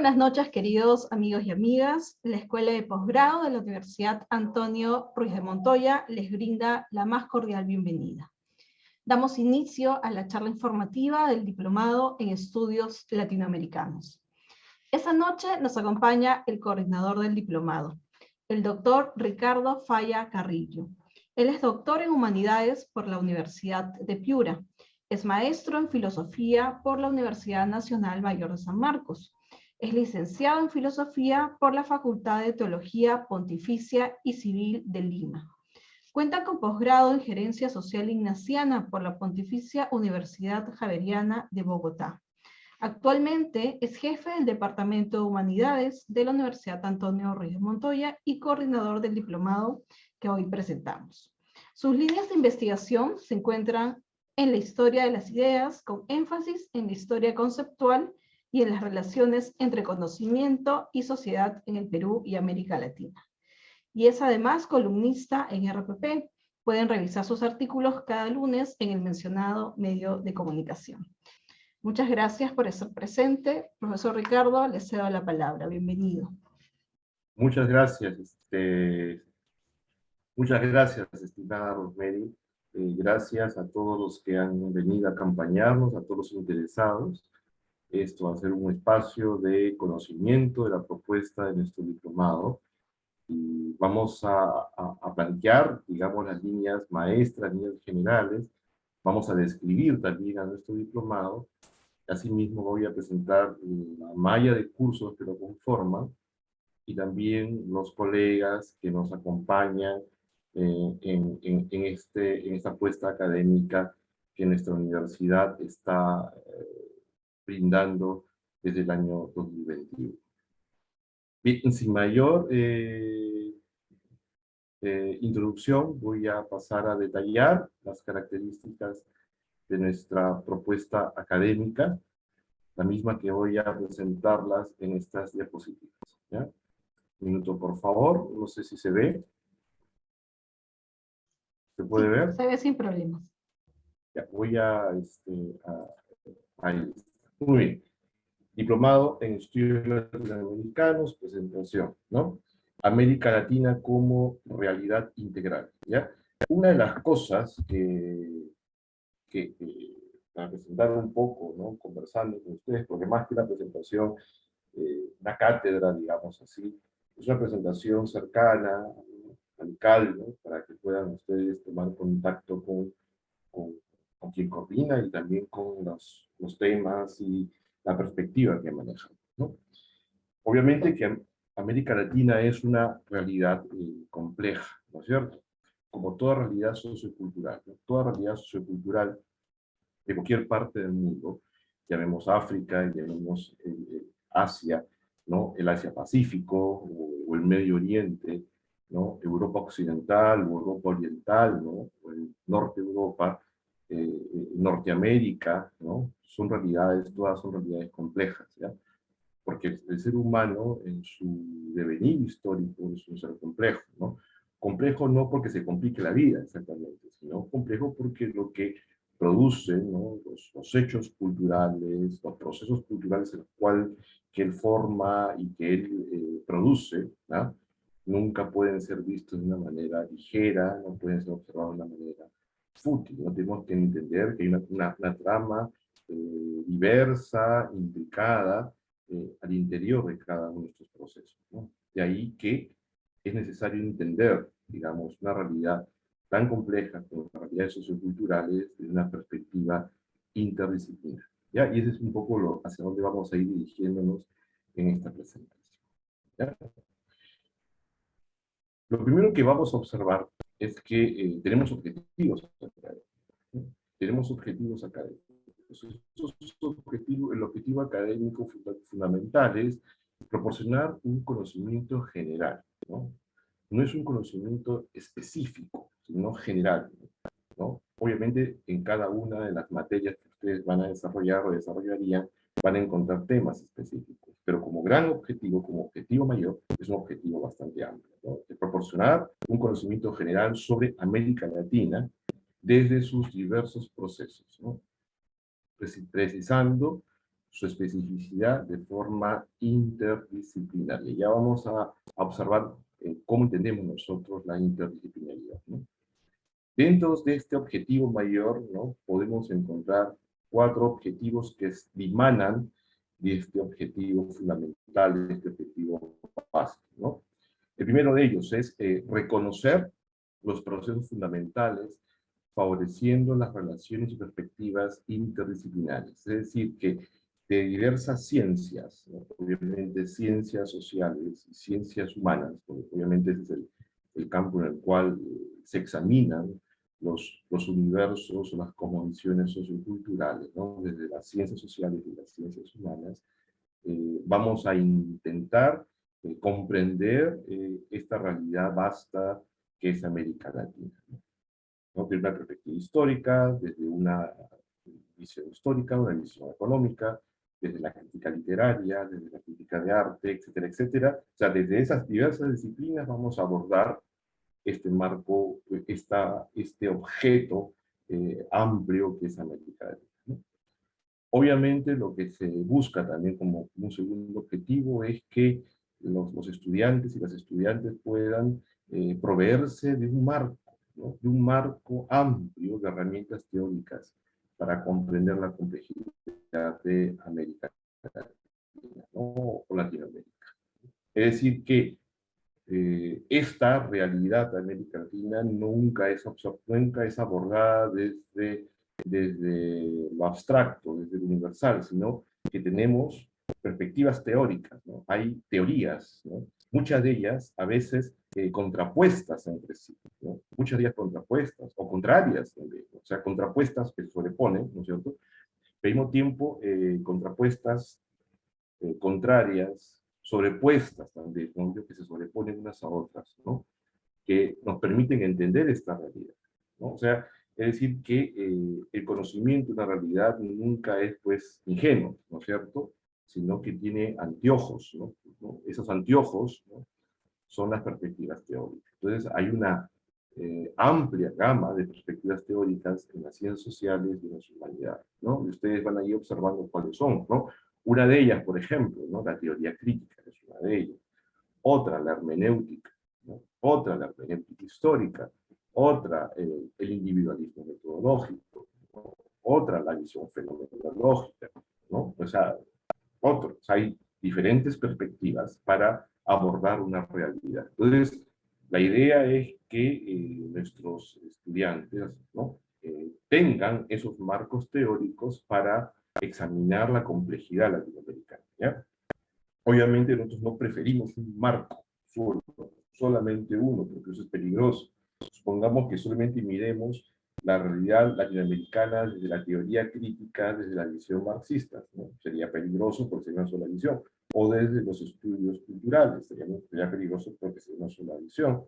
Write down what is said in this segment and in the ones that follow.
buenas noches, queridos amigos y amigas. La Escuela de Posgrado de la Universidad Antonio Ruiz de Montoya les brinda la más cordial bienvenida. Damos inicio a la charla informativa del Diplomado en Estudios Latinoamericanos. Esta noche nos acompaña el coordinador del diplomado, el doctor Ricardo Falla Carrillo. Él es doctor en Humanidades por la Universidad de Piura. Es maestro en Filosofía por la Universidad Nacional Mayor de San Marcos. Es licenciado en Filosofía por la Facultad de Teología Pontificia y Civil de Lima. Cuenta con posgrado en Gerencia Social Ignaciana por la Pontificia Universidad Javeriana de Bogotá. Actualmente es jefe del Departamento de Humanidades de la Universidad Antonio Ruiz de Montoya y coordinador del diplomado que hoy presentamos. Sus líneas de investigación se encuentran en la historia de las ideas, con énfasis en la historia conceptual y en las relaciones entre conocimiento y sociedad en el Perú y América Latina. Y es además columnista en RPP. Pueden revisar sus artículos cada lunes en el mencionado medio de comunicación. Muchas gracias por estar presente. Profesor Ricardo, le cedo la palabra. Bienvenido. Muchas gracias, estimada Rosemary. Gracias a todos los que han venido a acompañarnos, a todos los interesados. Esto va a ser un espacio de conocimiento de la propuesta de nuestro diplomado. Y vamos a plantear, digamos, las líneas maestras, líneas generales. Vamos a describir también a nuestro diplomado. Asimismo voy a presentar la malla de cursos que lo conforman y también los colegas que nos acompañan en esta apuesta académica que nuestra universidad está brindando desde el año 2021. Bien, sin mayor introducción, voy a pasar a detallar las características de nuestra propuesta académica, la misma que voy a presentarlas en estas diapositivas. ¿Ya? Un minuto, por favor. No sé si se ve. ¿Se puede ver? Se ve sin problemas. Ya, voy ahí está. Muy bien. Diplomado en Estudios Latinoamericanos, presentación, ¿no? América Latina como realidad integral, ¿ya? Una de las cosas para presentar un poco, ¿no? Conversando con ustedes, porque más que una presentación, una cátedra, digamos así, es una presentación cercana, ¿no? Amical, ¿no? Para que puedan ustedes tomar contacto con quien coordina y también con los temas y la perspectiva que manejan, ¿no? Obviamente que América Latina es una realidad compleja, ¿no es cierto? Como toda realidad sociocultural, ¿no? Toda realidad sociocultural de cualquier parte del mundo, llamemos África, llamemos Asia, ¿no? El Asia-Pacífico o el Medio Oriente, ¿no? Europa Occidental o Europa Oriental, ¿no? O el Norte de Europa, Norteamérica, ¿no? Son realidades, todas son realidades complejas, ¿ya? Porque el ser humano en su devenir histórico es un ser complejo, ¿no? Complejo no porque se complique la vida exactamente, sino complejo porque lo que producen, ¿no? los hechos culturales, los procesos culturales en los cuales que él forma y que él produce, ¿no? Nunca pueden ser vistos de una manera ligera, no pueden ser observados de una manera fútil. No tenemos que entender que hay una trama diversa, implicada, al interior de cada uno de estos procesos, ¿no? De ahí que es necesario entender, digamos, una realidad tan compleja como las realidades socioculturales desde una perspectiva interdisciplinar, ¿ya? Y ese es un poco hacia dónde vamos a ir dirigiéndonos en esta presentación, ¿ya? Lo primero que vamos a observar es que tenemos objetivos académicos, ¿no? Tenemos objetivos académicos. El objetivo académico fundamental es proporcionar un conocimiento general, ¿no? No es un conocimiento específico, sino general, ¿no? Obviamente, en cada una de las materias que ustedes van a desarrollar o desarrollarían, van a encontrar temas específicos, pero como gran objetivo, como objetivo mayor, es un objetivo bastante amplio, ¿no? Es proporcionar un conocimiento general sobre América Latina desde sus diversos procesos, ¿no? Precisando su especificidad de forma interdisciplinaria. Ya vamos a observar cómo entendemos nosotros la interdisciplinaridad, ¿no? Dentro de este objetivo mayor, ¿no?, podemos encontrar 4 objetivos que dimanan de este objetivo fundamental, de este objetivo básico, ¿no? El primero de ellos es reconocer los procesos fundamentales favoreciendo las relaciones y perspectivas interdisciplinarias. Es decir, que de diversas ciencias, ¿no?, obviamente ciencias sociales y ciencias humanas, porque obviamente ese es el campo en el cual se examinan los universos o las cosmovisiones socioculturales, ¿no?, desde las ciencias sociales y las ciencias humanas, vamos a intentar comprender esta realidad vasta que es América Latina, ¿no? Desde una perspectiva histórica, desde una visión histórica, una visión económica, desde la crítica literaria, desde la crítica de arte, etcétera, etcétera. O sea, desde esas diversas disciplinas vamos a abordar este marco, este objeto amplio que es América Latina, ¿no? Obviamente lo que se busca también como un segundo objetivo es que los estudiantes y las estudiantes puedan proveerse de un marco, ¿no?, de un marco amplio de herramientas teóricas para comprender la complejidad de América Latina, ¿no?, o Latinoamérica. Es decir, que esta realidad de América Latina nunca es abordada desde lo abstracto, desde lo universal, sino que tenemos perspectivas teóricas, ¿no? Hay teorías, ¿no?, muchas de ellas a veces contrapuestas entre sí, ¿no?, muchas de ellas contrapuestas o contrarias también, ¿no?, o sea, contrapuestas que se sobreponen, ¿no es cierto?, pero al mismo tiempo contrapuestas, contrarias, sobrepuestas también, ¿no?, que se sobreponen unas a otras, ¿no?, que nos permiten entender esta realidad, ¿no? O sea, es decir, que el conocimiento de una realidad nunca es, pues, ingenuo, ¿no es cierto?, sino que tiene anteojos, ¿no? Esos anteojos, ¿no?, son las perspectivas teóricas. Entonces, hay una amplia gama de perspectivas teóricas en las ciencias sociales y en las humanidades, ¿no? Y ustedes van a ir observando cuáles son, ¿no? Una de ellas, por ejemplo, ¿no?, la teoría crítica es una de ellas. Otra, la hermenéutica, ¿no? Otra, la hermenéutica histórica. Otra, el individualismo metodológico, ¿no? Otra, la visión fenomenológica, ¿no? O sea, hay diferentes perspectivas para abordar una realidad. Entonces, la idea es que nuestros estudiantes, ¿no?, tengan esos marcos teóricos para examinar la complejidad latinoamericana, ¿ya? Obviamente nosotros no preferimos un marco solo, solamente uno, porque eso es peligroso. Supongamos que solamente miremos la realidad latinoamericana desde la teoría crítica, desde la visión marxista, ¿no? Sería peligroso porque sería una sola visión. O desde los estudios culturales, sería peligroso porque sería una sola visión.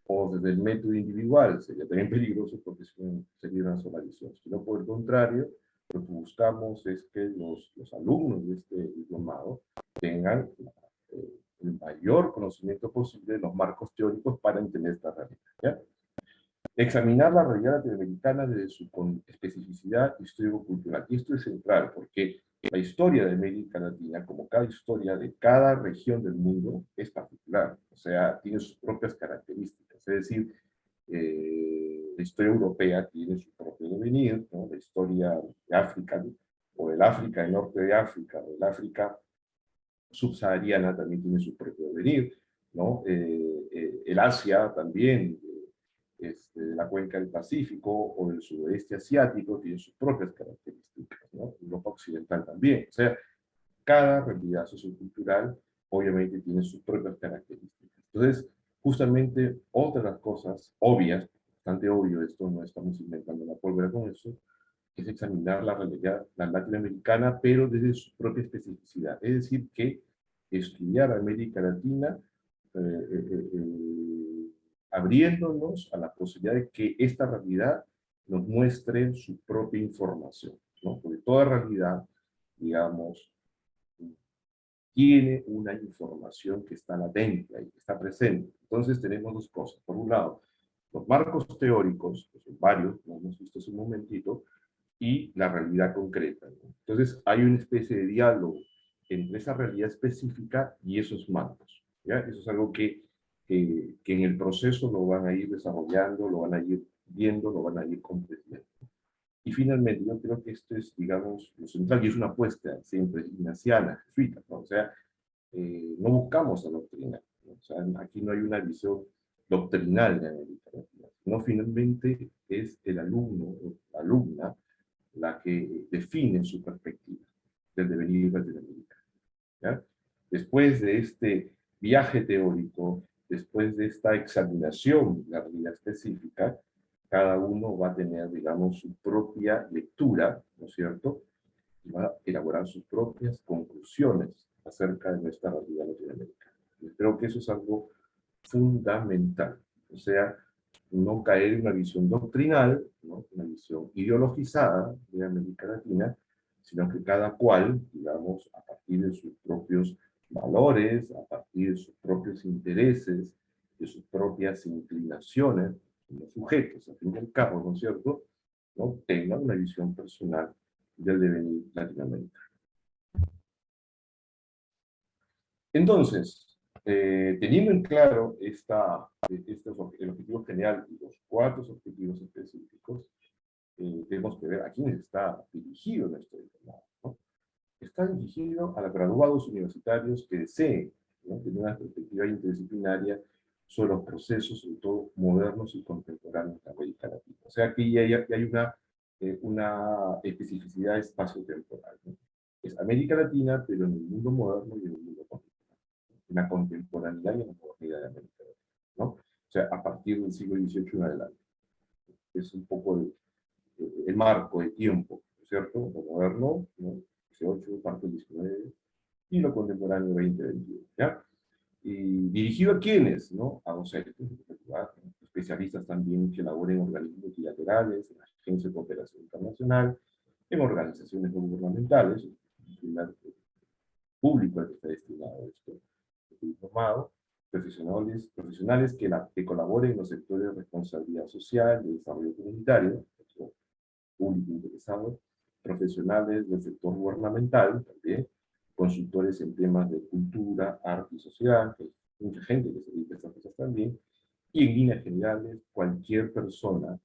O desde el método individual, sería también peligroso porque sería una sola visión. Sino por el contrario, lo que buscamos es que los alumnos de este diplomado tengan el mayor conocimiento posible de los marcos teóricos para entender esta realidad, ¿ya? Examinar la realidad latinoamericana desde su especificidad histórico-cultural. Y esto es central porque la historia de América Latina, como cada historia de cada región del mundo, es particular. O sea, tiene sus propias características. Es decir, la historia europea tiene su propio devenir, ¿no? La historia de África, o del África, del norte de África, o del África subsahariana también tiene su propio devenir, ¿no? El Asia también, la cuenca del Pacífico o del sudoeste asiático tiene sus propias características, ¿no? Europa occidental también. O sea, cada realidad sociocultural obviamente tiene sus propias características. Entonces, justamente otra de las cosas obvias, bastante obvio esto, no estamos inventando la pólvora con eso, es examinar la realidad la latinoamericana, pero desde su propia especificidad. Es decir, que estudiar América Latina abriéndonos a la posibilidad de que esta realidad nos muestre su propia información, ¿no? Porque toda realidad, digamos, tiene una información que está latente ahí, que está presente. Entonces tenemos dos cosas. Por un lado, los marcos teóricos, que son varios, como hemos visto hace un momentito, y la realidad concreta, ¿no? Entonces hay una especie de diálogo entre esa realidad específica y esos marcos, ¿ya? Eso es algo que en el proceso lo van a ir desarrollando, lo van a ir viendo, lo van a ir comprendiendo. Y finalmente, yo creo que esto es, digamos, lo central, y es una apuesta siempre ignaciana, jesuita, ¿no? O sea, no buscamos adoctrinar, ¿no? O sea, aquí no hay una visión doctrinal de América Latina, no, finalmente es el alumno o la alumna la que define su perspectiva del devenir latinoamericano, ¿ya? Después de este viaje teórico, después de esta examinación de la realidad específica, cada uno va a tener, digamos, su propia lectura, ¿no es cierto? Y va a elaborar sus propias conclusiones acerca de nuestra realidad latinoamericana. Y creo que eso es algo fundamental. O sea, no caer en una visión doctrinal, ¿no? Una visión ideologizada de América Latina, sino que cada cual, digamos, a partir de sus propios valores, a partir de sus propios intereses, de sus propias inclinaciones, como sujetos, al fin y al cabo, ¿no es cierto?, ¿no?, tenga una visión personal del devenir latinoamericano. Entonces, teniendo en claro el objetivo general y los cuatro objetivos específicos, tenemos que ver a quiénes está dirigido nuestro diplomado, ¿no? Está dirigido a los graduados universitarios que deseen, ¿no?, tener una perspectiva interdisciplinaria sobre los procesos, sobre todo modernos y contemporáneos de América Latina. O sea, aquí hay una especificidad espacio-temporal, ¿no? Es América Latina, pero en el mundo moderno y en el mundo contemporáneo, en la contemporaneidad y en la modernidad de América Latina, ¿no? O sea, a partir del siglo XVIII en adelante. Es un poco el marco de tiempo, ¿cierto? Lo moderno, ¿no?, 18, parte del 19, y lo contemporáneo 2021, ¿ya? Y dirigido a quiénes, ¿no? A docentes, especialistas también que elaboren organismos multilaterales, en la Agencia de Cooperación Internacional, en organizaciones no gubernamentales, el primer público al que está destinado esto, este diplomado, profesionales que colaboren en los sectores de responsabilidad social, de desarrollo comunitario, público interesado, profesionales del sector gubernamental también, consultores en temas de cultura, arte y sociedad, que hay mucha gente que se dedica a estas cosas también, y en líneas generales, cualquier persona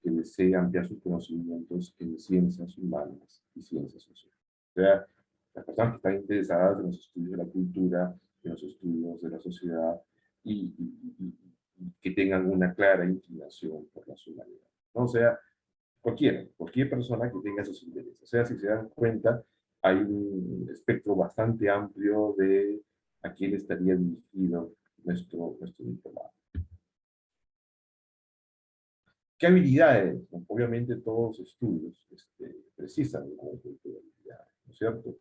que desee ampliar sus conocimientos en ciencias humanas y ciencias sociales. O sea, las personas que están interesadas en los estudios de la cultura, en los estudios de la sociedad, y que tengan una clara inclinación por las humanidades, ¿no? O sea, cualquier persona que tenga esos intereses. O sea, si se dan cuenta, hay un espectro bastante amplio de a quién estaría dirigido nuestro diplomado. ¿Qué habilidades? Obviamente todos los estudios precisan un conjunto de habilidades, ¿no es cierto?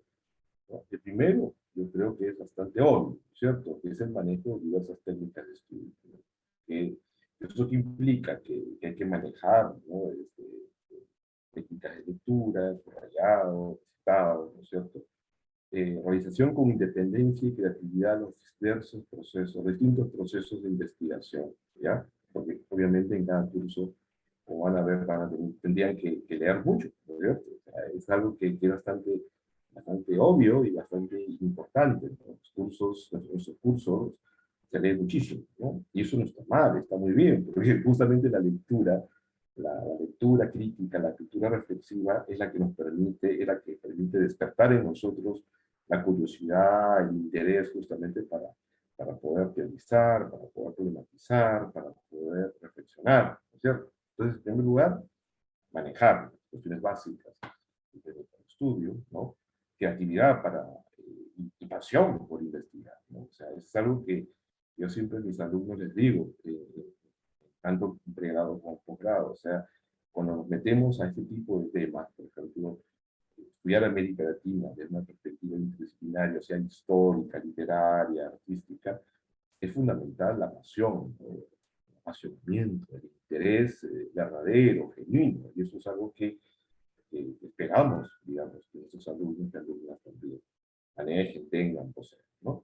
¿No? El primero, yo creo que es bastante obvio, ¿cierto? Que es el manejo de diversas técnicas de estudio, ¿no? Eso que implica que hay que manejar, ¿no?, técnicas de lectura, subrayado, citado, ¿no es cierto? Realización con independencia y creatividad de los distintos procesos de investigación, ¿ya? Porque obviamente en cada curso, como van a ver, tendrían que leer mucho, ¿no es cierto? O sea, es algo que es bastante obvio y bastante importante, ¿no? Nuestros cursos se leen muchísimo, ¿no? Y eso no está mal, está muy bien, porque justamente la lectura crítica, la lectura reflexiva es la que permite despertar en nosotros la curiosidad, el interés justamente para poder teorizar, para poder problematizar, para poder reflexionar, ¿no es cierto? Entonces, en primer lugar, manejar las cuestiones básicas del estudio, ¿no? Creatividad y pasión por investigar, ¿no? O sea, es algo que yo siempre a mis alumnos les digo, tanto pregrado como posgrado. O sea, cuando nos metemos a este tipo de temas, por ejemplo, estudiar América Latina desde una perspectiva interdisciplinaria, o sea, histórica, literaria, artística, es fundamental la pasión, ¿no?, el apasionamiento, el interés verdadero, genuino, y eso es algo que esperamos, digamos, que nuestros alumnos y alumnas también manejen, tengan, poseen, ¿no?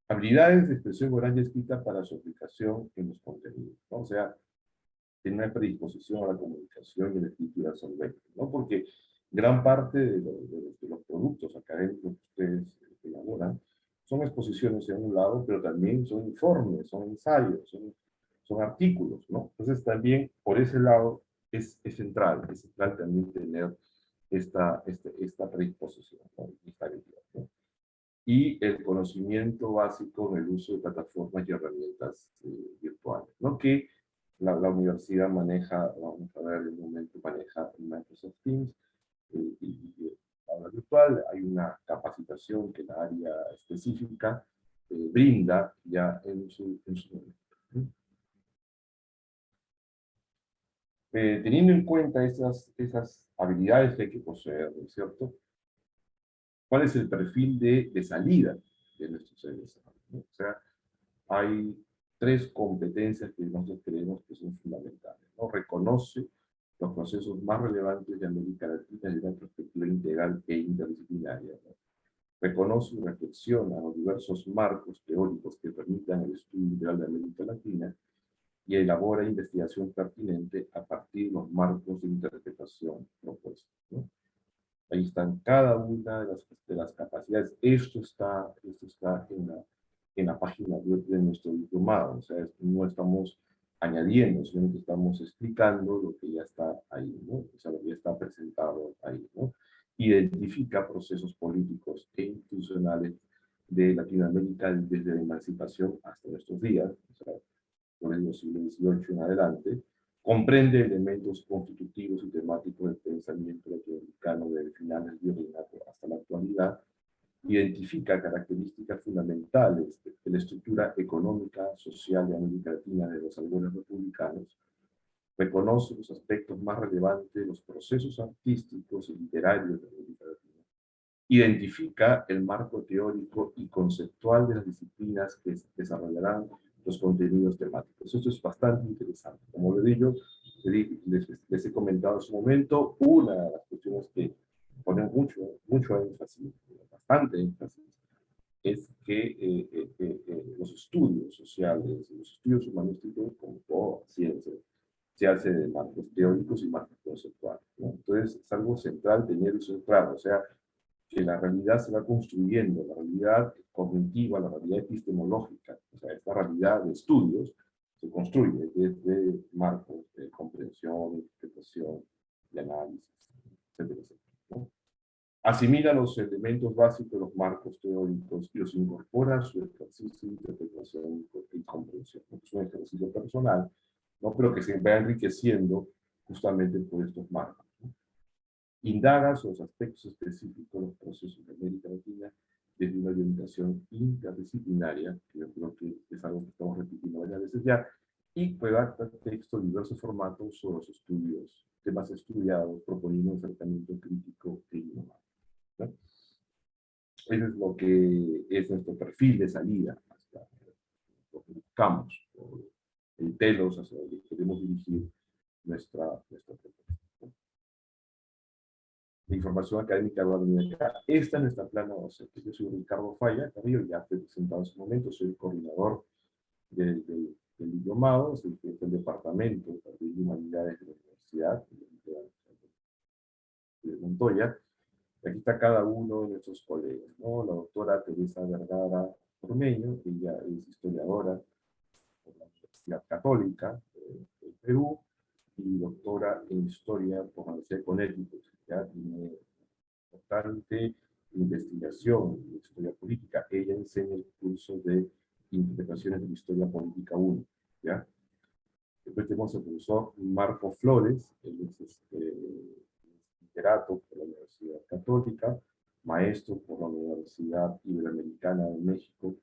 Habilidades de expresión oral y escrita para su aplicación en los contenidos, ¿no? O sea, tiene una predisposición a la comunicación y la escritura solvente, ¿no? Porque gran parte de los productos académicos que ustedes elaboran son exposiciones en un lado, pero también son informes, son ensayos, son artículos, ¿no? Entonces también por ese lado es central también tener esta predisposición, ¿no? Esta habilidad, ¿no? Y el conocimiento básico en el uso de plataformas y herramientas virtuales, ¿no? Que la universidad maneja, vamos a ver en un momento, maneja Microsoft Teams y aula virtual. Hay una capacitación que la área específica brinda ya en su momento, ¿no? Teniendo en cuenta esas habilidades que hay que poseer, ¿no es cierto? ¿Cuál es el perfil de salida de nuestros egresados, ¿no? O sea, hay tres competencias que nosotros creemos que son fundamentales, ¿no? Reconoce los procesos más relevantes de América Latina desde una perspectiva integral e interdisciplinaria, ¿no? Reconoce y reflexiona los diversos marcos teóricos que permitan el estudio integral de América Latina y elabora investigación pertinente a partir de los marcos de interpretación propuestos, ¿no? Ahí están cada una de las capacidades. Esto está en la página web de nuestro diplomado. O sea, no estamos añadiendo, sino que estamos explicando lo que ya está ahí, ¿no? O sea, lo que ya está presentado ahí, ¿no? Identifica procesos políticos e institucionales de Latinoamérica desde la emancipación hasta nuestros días, o sea, por el siglo XVIII en adelante. Comprende elementos constitutivos y temáticos del pensamiento latinoamericano desde finales del virreinato hasta la actualidad. Identifica características fundamentales de la estructura económica, social de América Latina de los albores republicanos. Reconoce los aspectos más relevantes de los procesos artísticos y literarios de América Latina. Identifica el marco teórico y conceptual de las disciplinas que desarrollarán los contenidos temáticos. Esto es bastante interesante. Como lo digo, les he comentado en su momento, una de las cuestiones que ponen mucho énfasis, bastante énfasis, es que los estudios sociales, los estudios humanísticos, como toda ciencia, se hace de marcos teóricos y marcos conceptuales, ¿no? Entonces, es algo central tener eso claro, o sea, que la realidad se va construyendo, la realidad cognitiva, la realidad epistemológica, o sea, esta realidad de estudios se construye desde marcos de comprensión, interpretación, de análisis, etcétera, etcétera, ¿no? Asimila los elementos básicos de los marcos teóricos y los incorpora a su ejercicio de interpretación y comprensión. Es un ejercicio personal, ¿no? Pero que se va enriqueciendo justamente por estos marcos, ¿no? Indaga sobre los aspectos específicos de los procesos de América Latina desde una orientación interdisciplinaria, que yo creo que es algo que estamos repitiendo varias veces ya, y redacta textos en diversos formatos sobre los estudios, temas estudiados, proponiendo un acercamiento crítico e innovador, ¿no? Eso es lo que es nuestro perfil de salida, hasta lo que buscamos, el telos hacia donde queremos dirigir nuestra propuesta. La información académica va a venir acá. Esta es nuestra plana docente. Yo soy Ricardo Falla Carrillo, ya fui presentado en su momento, soy el coordinador del diplomado, soy el jefe del departamento de humanidades de la Universidad de Montoya. Aquí está cada uno de nuestros colegas, ¿no? La doctora Teresa Vergara Ormeño, ella es historiadora por la Universidad Católica del Perú y doctora en historia por la Universidad de Connecticut. Ya tiene importante investigación en historia política. Ella enseña el curso de interpretaciones de la historia política 1, ¿ya? Después tenemos al profesor Marco Flores, él es literato por la Universidad Católica, maestro por la Universidad Iberoamericana de México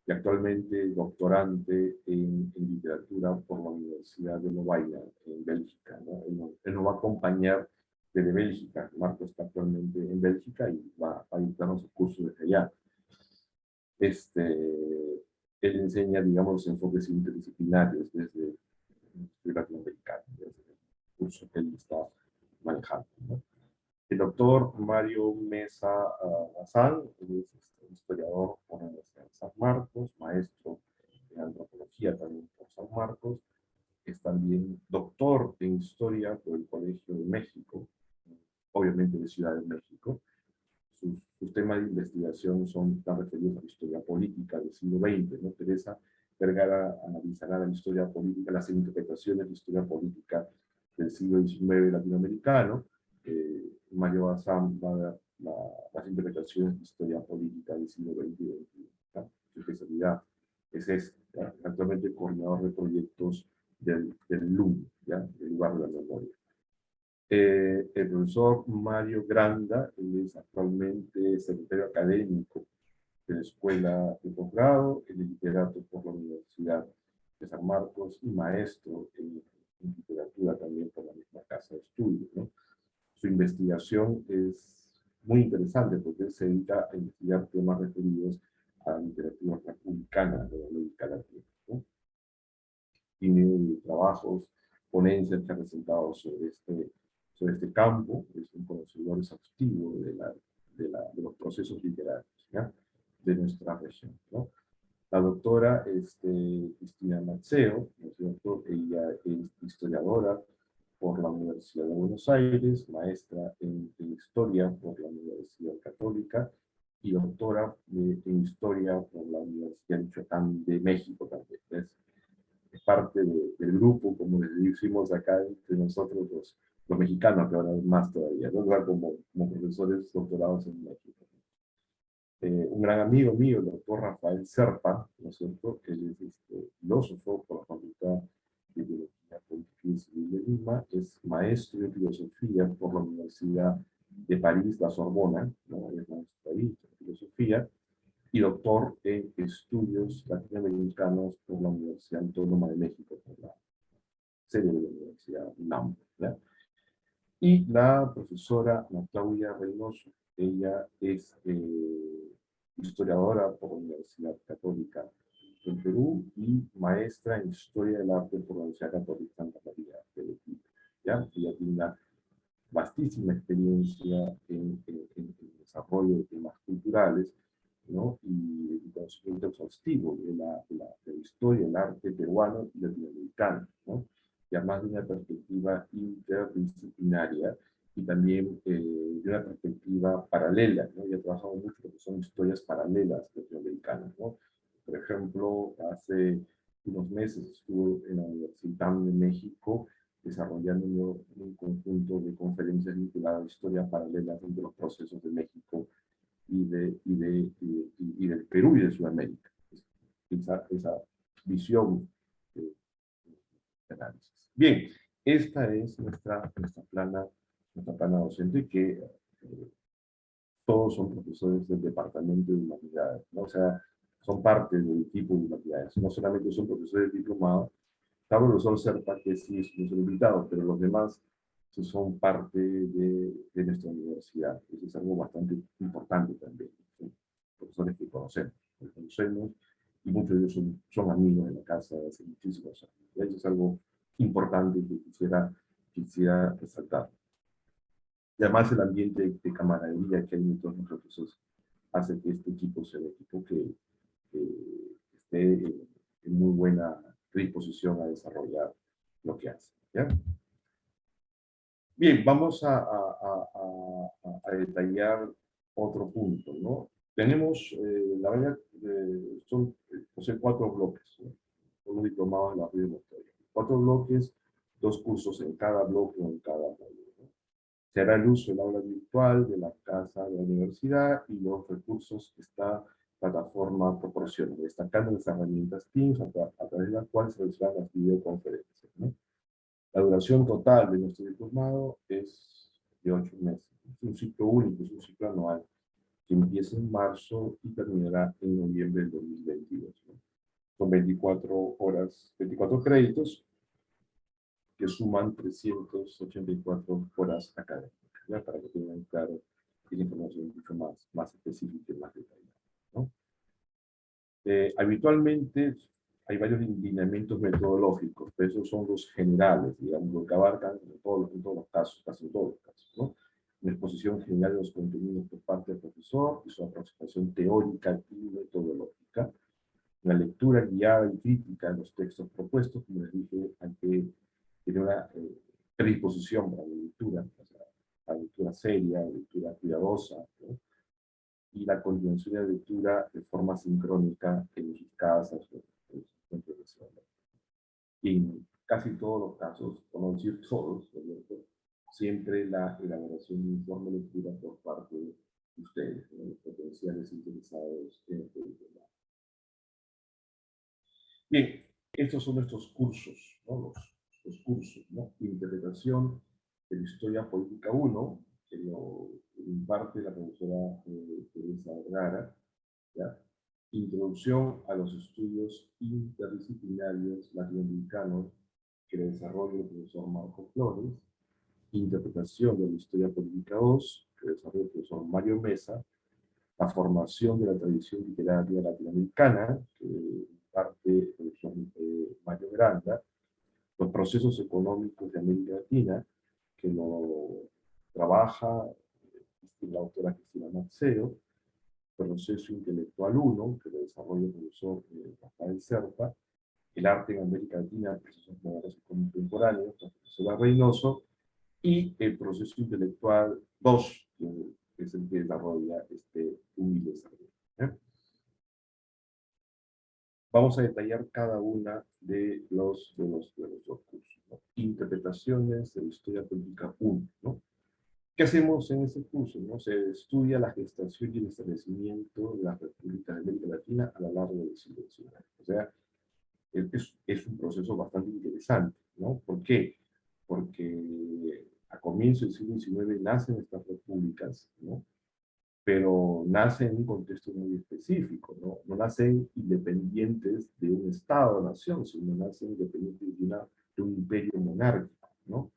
y actualmente doctorante en literatura por la Universidad de Lovaina, en Bélgica, ¿no? Él nos va a acompañar desde Bélgica. Marco está actualmente en Bélgica y va a dictarnos el curso desde allá. Él enseña, digamos, los enfoques interdisciplinarios desde latinoamericano, desde el curso que él está manejando, ¿no? El doctor Mario Mesa Bazán, es historiador por la Universidad de San Marcos, maestro en antropología también por San Marcos, es también doctor doctor en Historia por el Colegio de México, obviamente de Ciudad de México. Sus temas de investigación están referidos a la historia política del siglo XX, ¿no? Teresa Vergara analizará la historia política, las interpretaciones de historia política del siglo XIX latinoamericano. Mario Bazán va a dar las interpretaciones de historia política del siglo XX y XXI. ¿Ya? Su especialidad es esta, ¿ya? Actualmente coordinador de proyectos del LUM, ¿ya? Del lugar de la memoria. El profesor Mario Granda, él es actualmente secretario académico de la Escuela de Posgrado, él es literato por la Universidad de San Marcos y maestro en literatura también por la misma casa de estudios, ¿no? Su investigación es muy interesante porque él se dedica a investigar temas referidos a la literatura republicana de América Latina, ¿no? Tiene trabajos, ponencias que ha presentado sobre este campo, es un conocedor exhaustivo de los procesos literarios, ¿ya? De nuestra región, ¿no? La doctora Cristina Mazzeo, ¿no es cierto? Ella es historiadora por la Universidad de Buenos Aires, maestra en Historia por la Universidad Católica y doctora en Historia por la Universidad de Michoacán de México también. Es parte del grupo, como les decimos acá entre nosotros los mexicanos, que ahora es más todavía, ¿no? Como profesores doctorados en México. Un gran amigo mío, el doctor Rafael Serpa, ¿no es cierto? Él es filósofo por la Facultad de Biología Política y Civil de Lima, es maestro en filosofía por la Universidad de París, la Sorbona, ¿no? Es maestro ahí en filosofía, y doctor en estudios latinoamericanos por la Universidad Autónoma de México, por la sede de la Universidad UNAM, ¿ya? Y la profesora Ana Claudia Reynoso, ella es historiadora por la Universidad Católica en Perú y maestra en Historia del Arte por la Universidad Católica Santa María de Arequipa, ¿ya? Ella tiene una vastísima experiencia en el desarrollo de temas culturales, ¿no? Y el conocimiento exhaustivo de la historia, el arte peruano y latinoamericano, ¿no? Y además de una perspectiva interdisciplinaria y también de una perspectiva paralela, ¿no? Ya trabajamos mucho lo que son historias paralelas latinoamericanas, ¿no? Por ejemplo, hace unos meses estuve en la Universidad de México desarrollando un conjunto de conferencias vinculadas a historias paralelas entre los procesos de México y del Perú y de Sudamérica. Esa visión de análisis. Bien, esta es nuestra plana docente que todos son profesores del Departamento de Humanidades, ¿no? O sea, son parte del equipo de Humanidades. No solamente son profesores diplomados, está el profesor Serpa, que sí es un invitado, pero los demás son parte de nuestra universidad. Eso es algo bastante importante también. Son profesores que conocemos y muchos de ellos son amigos de la casa de hace muchísimos años. Y eso es algo importante que quisiera resaltar. Y además el ambiente de camaradería que hay en todos los profesores hace que este equipo sea un equipo que esté en muy buena disposición a desarrollar lo que hace, ¿ya? Bien, vamos a detallar otro punto, ¿no? Tenemos, la verdad, son 4 bloques, ¿no? Uno diplomado en la vida de historia. 4 bloques, 2 cursos en cada bloque o en cada módulo, ¿no? Se hará el uso del aula virtual de la casa de la universidad y los recursos que esta plataforma proporciona, destacando las herramientas Teams a través de las cuales se realizarán las videoconferencias, ¿no? La duración total de nuestro diplomado es de 8 meses. Es un ciclo único, es un ciclo anual que empieza en marzo y terminará en noviembre del 2022, ¿no? Son 24 horas, 24 créditos que suman 384 horas académicas, ¿ya? Para que tengan claro que la información es mucho más específica y más detallada, ¿no? Habitualmente hay varios lineamientos metodológicos, pero esos son los generales, digamos, lo que abarcan en todos los casos, casi en todos los casos, ¿no? Una exposición general de los contenidos por parte del profesor y su aproximación teórica y metodológica, una lectura guiada y crítica de los textos propuestos, como les dije, hay que tiene una predisposición para la lectura, o sea, la lectura seria, la lectura cuidadosa, ¿no? Y la continuación de la lectura de forma sincrónica en sus casas o en sus conversaciones. Y en casi todos los casos, por no decir todos, ¿cierto? Siempre la elaboración de un informe de lectura por parte de ustedes, ¿no? Los potenciales interesados en el tema. Bien, estos son nuestros cursos, ¿no? Los cursos, ¿no? Interpretación de la Historia Política 1, que lo imparte la profesora Teresa Vergara, ¿ya? Introducción a los estudios interdisciplinarios latinoamericanos que desarrolla el profesor Marco Flores, interpretación de la Historia Política 2, que desarrolla el profesor Mario Mesa, la formación de la tradición literaria latinoamericana, que parte el profesor Mario Granda, los procesos económicos de América Latina, que lo trabaja la autora Cristina Maxeo, proceso intelectual 1, que lo desarrolla el profesor Rafael Serpa, el arte en América Latina, procesos modernos y contemporáneos, la profesora Reynoso, y el proceso intelectual 2, que es el que desarrolla este humilde desarrollo. Vamos a detallar cada una de los dos cursos, ¿no? Interpretaciones de la Historia Política 1, ¿no? ¿Qué hacemos en este curso? ¿No? Se estudia la gestación y el establecimiento de las repúblicas de América Latina a lo largo del siglo XIX. O sea, es un proceso bastante interesante, ¿no? ¿Por qué? Porque a comienzos del siglo XIX nacen estas repúblicas, ¿no? Pero nacen en un contexto muy específico, ¿no? No nacen independientes de un Estado-nación, sino nacen independientes de un imperio monárquico, ¿no?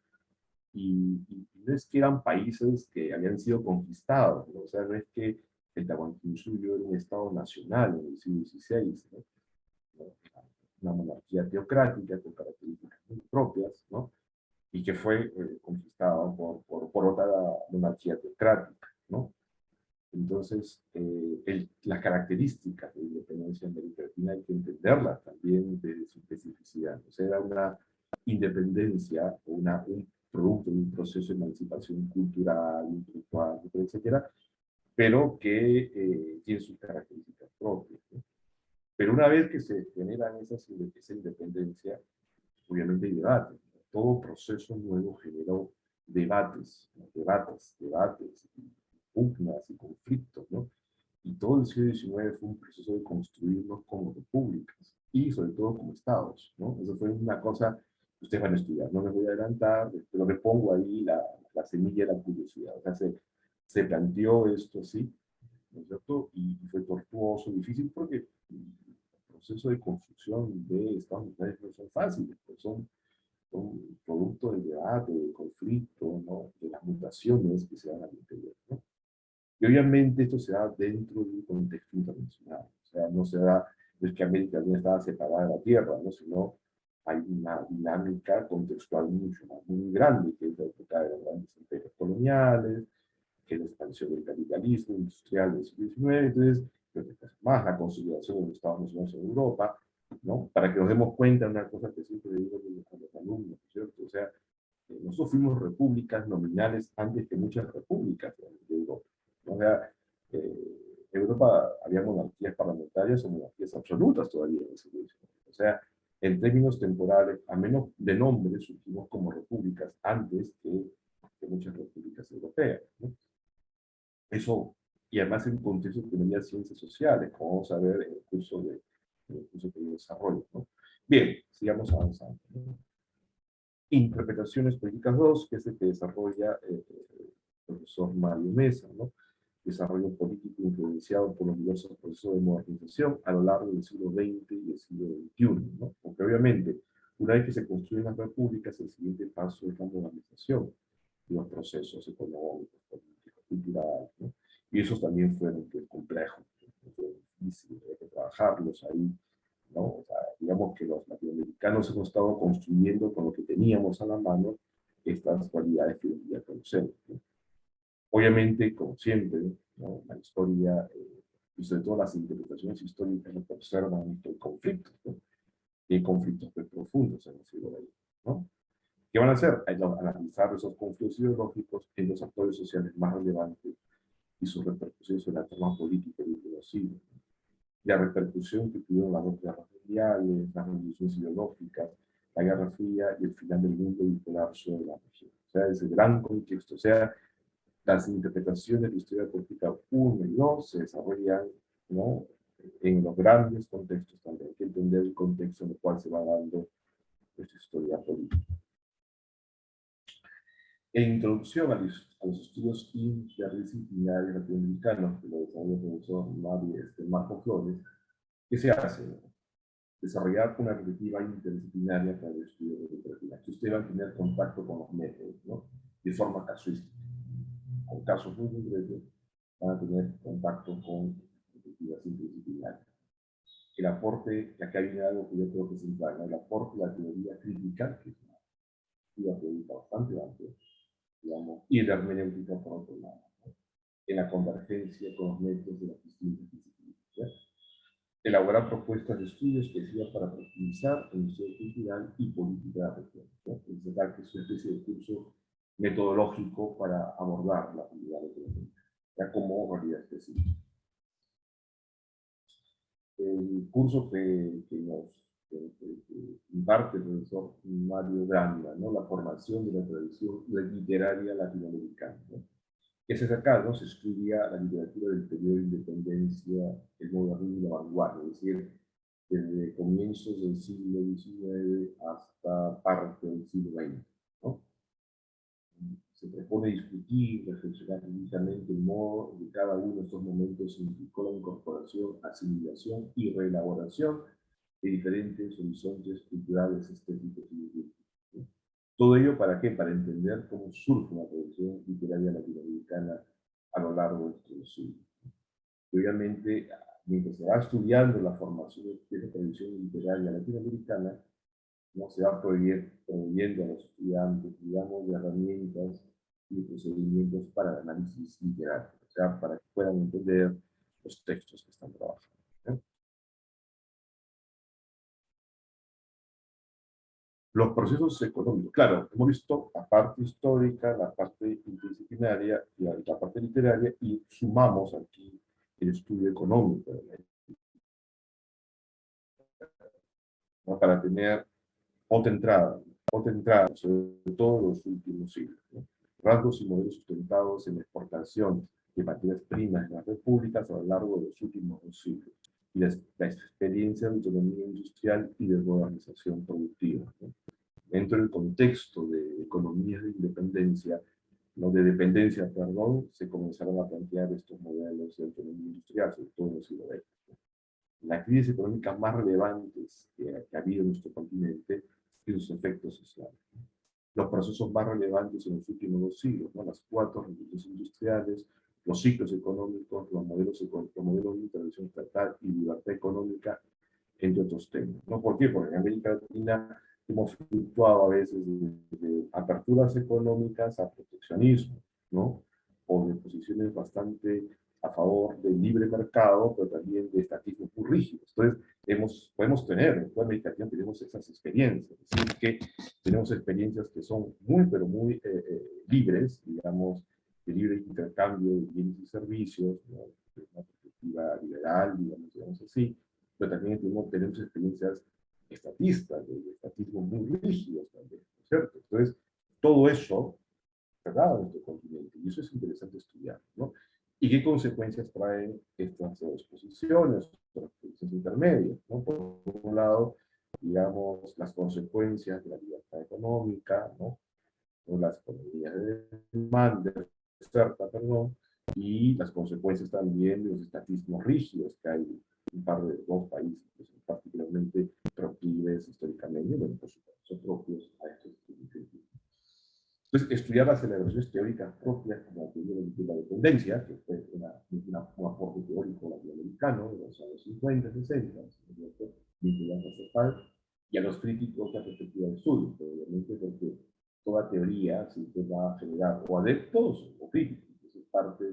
Y no es que eran países que habían sido conquistados, ¿no? O sea, no es que el Tahuantinsuyo era un Estado nacional en el siglo XVI, ¿no? Una monarquía teocrática con características muy propias, ¿no? Y que fue conquistada por otra monarquía teocrática, ¿no? Entonces, las características de la independencia americana hay que entenderlas también de su especificidad. O sea, era una independencia, un producto de un proceso de emancipación cultural, intelectual, etcétera, pero que tiene sus características propias, ¿no? Pero una vez que se generan esa independencia, obviamente hay debate. Todo proceso nuevo generó debates, ¿no? debates, pugnas y conflictos, ¿no? Y todo el siglo XIX fue un proceso de construirnos como repúblicas y sobre todo como estados, ¿no? Eso fue una cosa que ustedes van a estudiar, no les voy a adelantar, pero le pongo ahí la semilla de la curiosidad. O sea, se planteó esto así, ¿no es cierto? Y fue tortuoso, difícil, porque el proceso de construcción de estados nacionales no son fáciles, pues son producto del debate, del conflicto, ¿no? De las mutaciones que se dan al interior, ¿no? Y obviamente esto se da dentro de un contexto internacional. O sea, no se da, no es que América Latina estaba separada de la Tierra, ¿no? Sino hay una dinámica contextual mucho más, muy grande, que es la época de los grandes imperios coloniales, que es la expansión del capitalismo industrial del siglo XIX, entonces, más la consolidación de los Estados nacionales en Europa, ¿no? Para que nos demos cuenta de una cosa que siempre digo a los alumnos, ¿cierto? O sea, nosotros fuimos repúblicas nominales antes que muchas repúblicas de Europa. O sea, en Europa había monarquías parlamentarias o monarquías absolutas todavía en ese siglo XIX. O sea, en términos temporales, a menos de nombre, surgimos como repúblicas antes que muchas repúblicas europeas, ¿no? Eso, y además en un contexto que tenía ciencias sociales, como vamos a ver en el curso que yo desarrollo, ¿no? Bien, sigamos avanzando, ¿no? Interpretaciones políticas 2, que es el que desarrolla el profesor Mario Mesa, ¿no? Desarrollo político influenciado por los diversos procesos de modernización a lo largo del siglo XX y del siglo XXI, ¿no? Porque obviamente, una vez que se construyen las repúblicas, el siguiente paso es la modernización de los procesos económicos, políticos, culturales, ¿no? Y esos también fueron complejos, fueron difíciles, hay que trabajarlos ahí, ¿no? O sea, digamos que los latinoamericanos hemos estado construyendo con lo que teníamos a la mano estas cualidades que hoy día conocemos, ¿no? Obviamente, como siempre, ¿no? La historia, y sobre todo las interpretaciones históricas, lo que observan que hay conflictos, ¿no? Y hay conflictos muy profundos en el siglo XX, ¿no? ¿Qué van a hacer? Analizar esos conflictos ideológicos en los actores sociales más relevantes y sus repercusiones sobre la trama política y diplomacia. La repercusión que tuvieron las dos guerras mundiales, las revoluciones ideológicas, la Guerra Fría y el final del mundo bipolar sobre la región. O sea, ese gran contexto. O sea, las interpretaciones de historia política 1 y 2 se desarrollan, ¿no?, en los grandes contextos también. Hay que entender el contexto en el cual se va dando esta historia política. En introducción a los estudios interdisciplinarios latinoamericanos, que lo desarrolla el profesor Marco Flores, ¿qué se hace? Desarrollar una perspectiva interdisciplinaria para el estudio de literatura. Que usted va a tener contacto con los métodos, ¿no?, de forma casuística. Con casos muy concretos, van a tener contacto con perspectivas interdisciplinarias. El aporte, y acá viene algo que yo creo que es central, ¿no?, el aporte de la teoría crítica, que es una teoría bastante amplia, digamos, y de hermenéutica por otro lado, ¿no?, en la convergencia con los métodos de las distintas disciplinas, ¿ya? Elaborar propuestas de estudios que sirvan para profundizar en el estudio cultural y política de la región, ¿no? Es decir, que es una especie de curso metodológico para abordar la actividad económica, ya como realidad específica. El curso que imparte el profesor Mario Granda, ¿no?, la formación de la tradición literaria latinoamericana, ¿no? ¿Qué se hace acá? ¿No? Se estudia la literatura del periodo de independencia, el modernismo y la vanguardia, es decir, desde comienzos del siglo XIX hasta parte del siglo XX, ¿no? Se propone discutir, reflexionar críticamente el modo en que cada uno de estos momentos significó la incorporación, asimilación y reelaboración de diferentes horizontes culturales, estéticos y lingüísticos, ¿no? Todo ello, ¿para qué? Para entender cómo surge una tradición literaria latinoamericana a lo largo de estos siglos. Y obviamente, mientras se va estudiando la formación de esta tradición literaria latinoamericana, ¿no?, se va proveyendo a los estudiantes, digamos, de herramientas y procedimientos para el análisis literario, o sea, para que puedan entender los textos que están trabajando, ¿no? Los procesos económicos, claro, hemos visto la parte histórica, la parte interdisciplinaria y la parte literaria, y sumamos aquí el estudio económico, ¿no?, para tener otra entrada, sobre todo en los últimos siglos, ¿no? Rasgos y modelos sustentados en la exportación de materias primas en las repúblicas a lo largo de los últimos 2 siglos, y la experiencia de autonomía industrial y de modernización productiva, ¿no? Dentro del contexto de economías de independencia, no de dependencia, perdón, se comenzaron a plantear estos modelos de autonomía industrial, sobre todo en el siglo XX. Las crisis económicas más relevantes que ha habido en nuestro continente y sus efectos sociales. Los procesos más relevantes en los últimos 2 siglos, ¿no?, las 4 revoluciones industriales, los ciclos económicos, los modelos de intervención estatal y libertad económica, entre otros temas, ¿no? ¿Por qué? Porque en América Latina hemos fluctuado a veces de aperturas económicas a proteccionismo, ¿no?, o de posiciones bastante a favor del libre mercado, pero también de estatismos muy rígidos. Entonces, podemos tener, en toda América Latina tenemos esas experiencias, es decir, que tenemos experiencias que son muy, pero muy libres, digamos, de libre intercambio de bienes y servicios, ¿no?, de una perspectiva liberal, digamos así, pero también tenemos experiencias estatistas, de estatismos muy rígidos también, ¿no es cierto? Entonces, todo eso ¿verdad?, en nuestro continente, y eso es interesante estudiar, ¿no? ¿Y qué consecuencias traen estas dos posiciones, las posiciones intermedias, ¿no? Por un lado, digamos, las consecuencias de la libertad económica, ¿no?, o las economías de demanda, oferta, perdón, y las consecuencias también de los estatismos rígidos que hay en un par de 2 países, que son particularmente proclives históricamente, bueno, por supuesto, propios a estos estudios. Entonces, estudiar las celebraciones teóricas propias como la teoría de la dependencia, que fue un aporte teórico latinoamericano de los años 50, 60, vinculado a Cepal, y a los críticos de la perspectiva de estudio, obviamente porque toda teoría siempre va a generar o adeptos o críticos. Eso es parte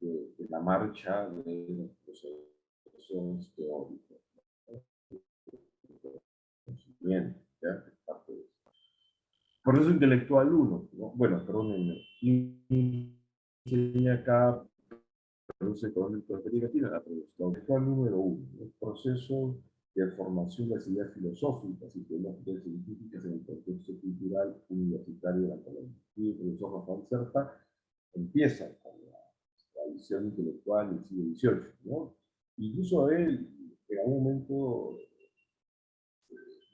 de la marcha de los procesos teóricos, ¿no? Bien, ¿ya? Es parte de eso. Proceso intelectual uno, ¿no? Bueno, perdón, enseña acá, proceso económico de América Latina, la intelectual número uno, el proceso de formación de las ideas filosóficas y teológicas y científicas en el contexto cultural universitario de la Colombia. Y el profesor Rafael Serpa empieza con la tradición intelectual del siglo XVIII, ¿no? Incluso él, en algún momento,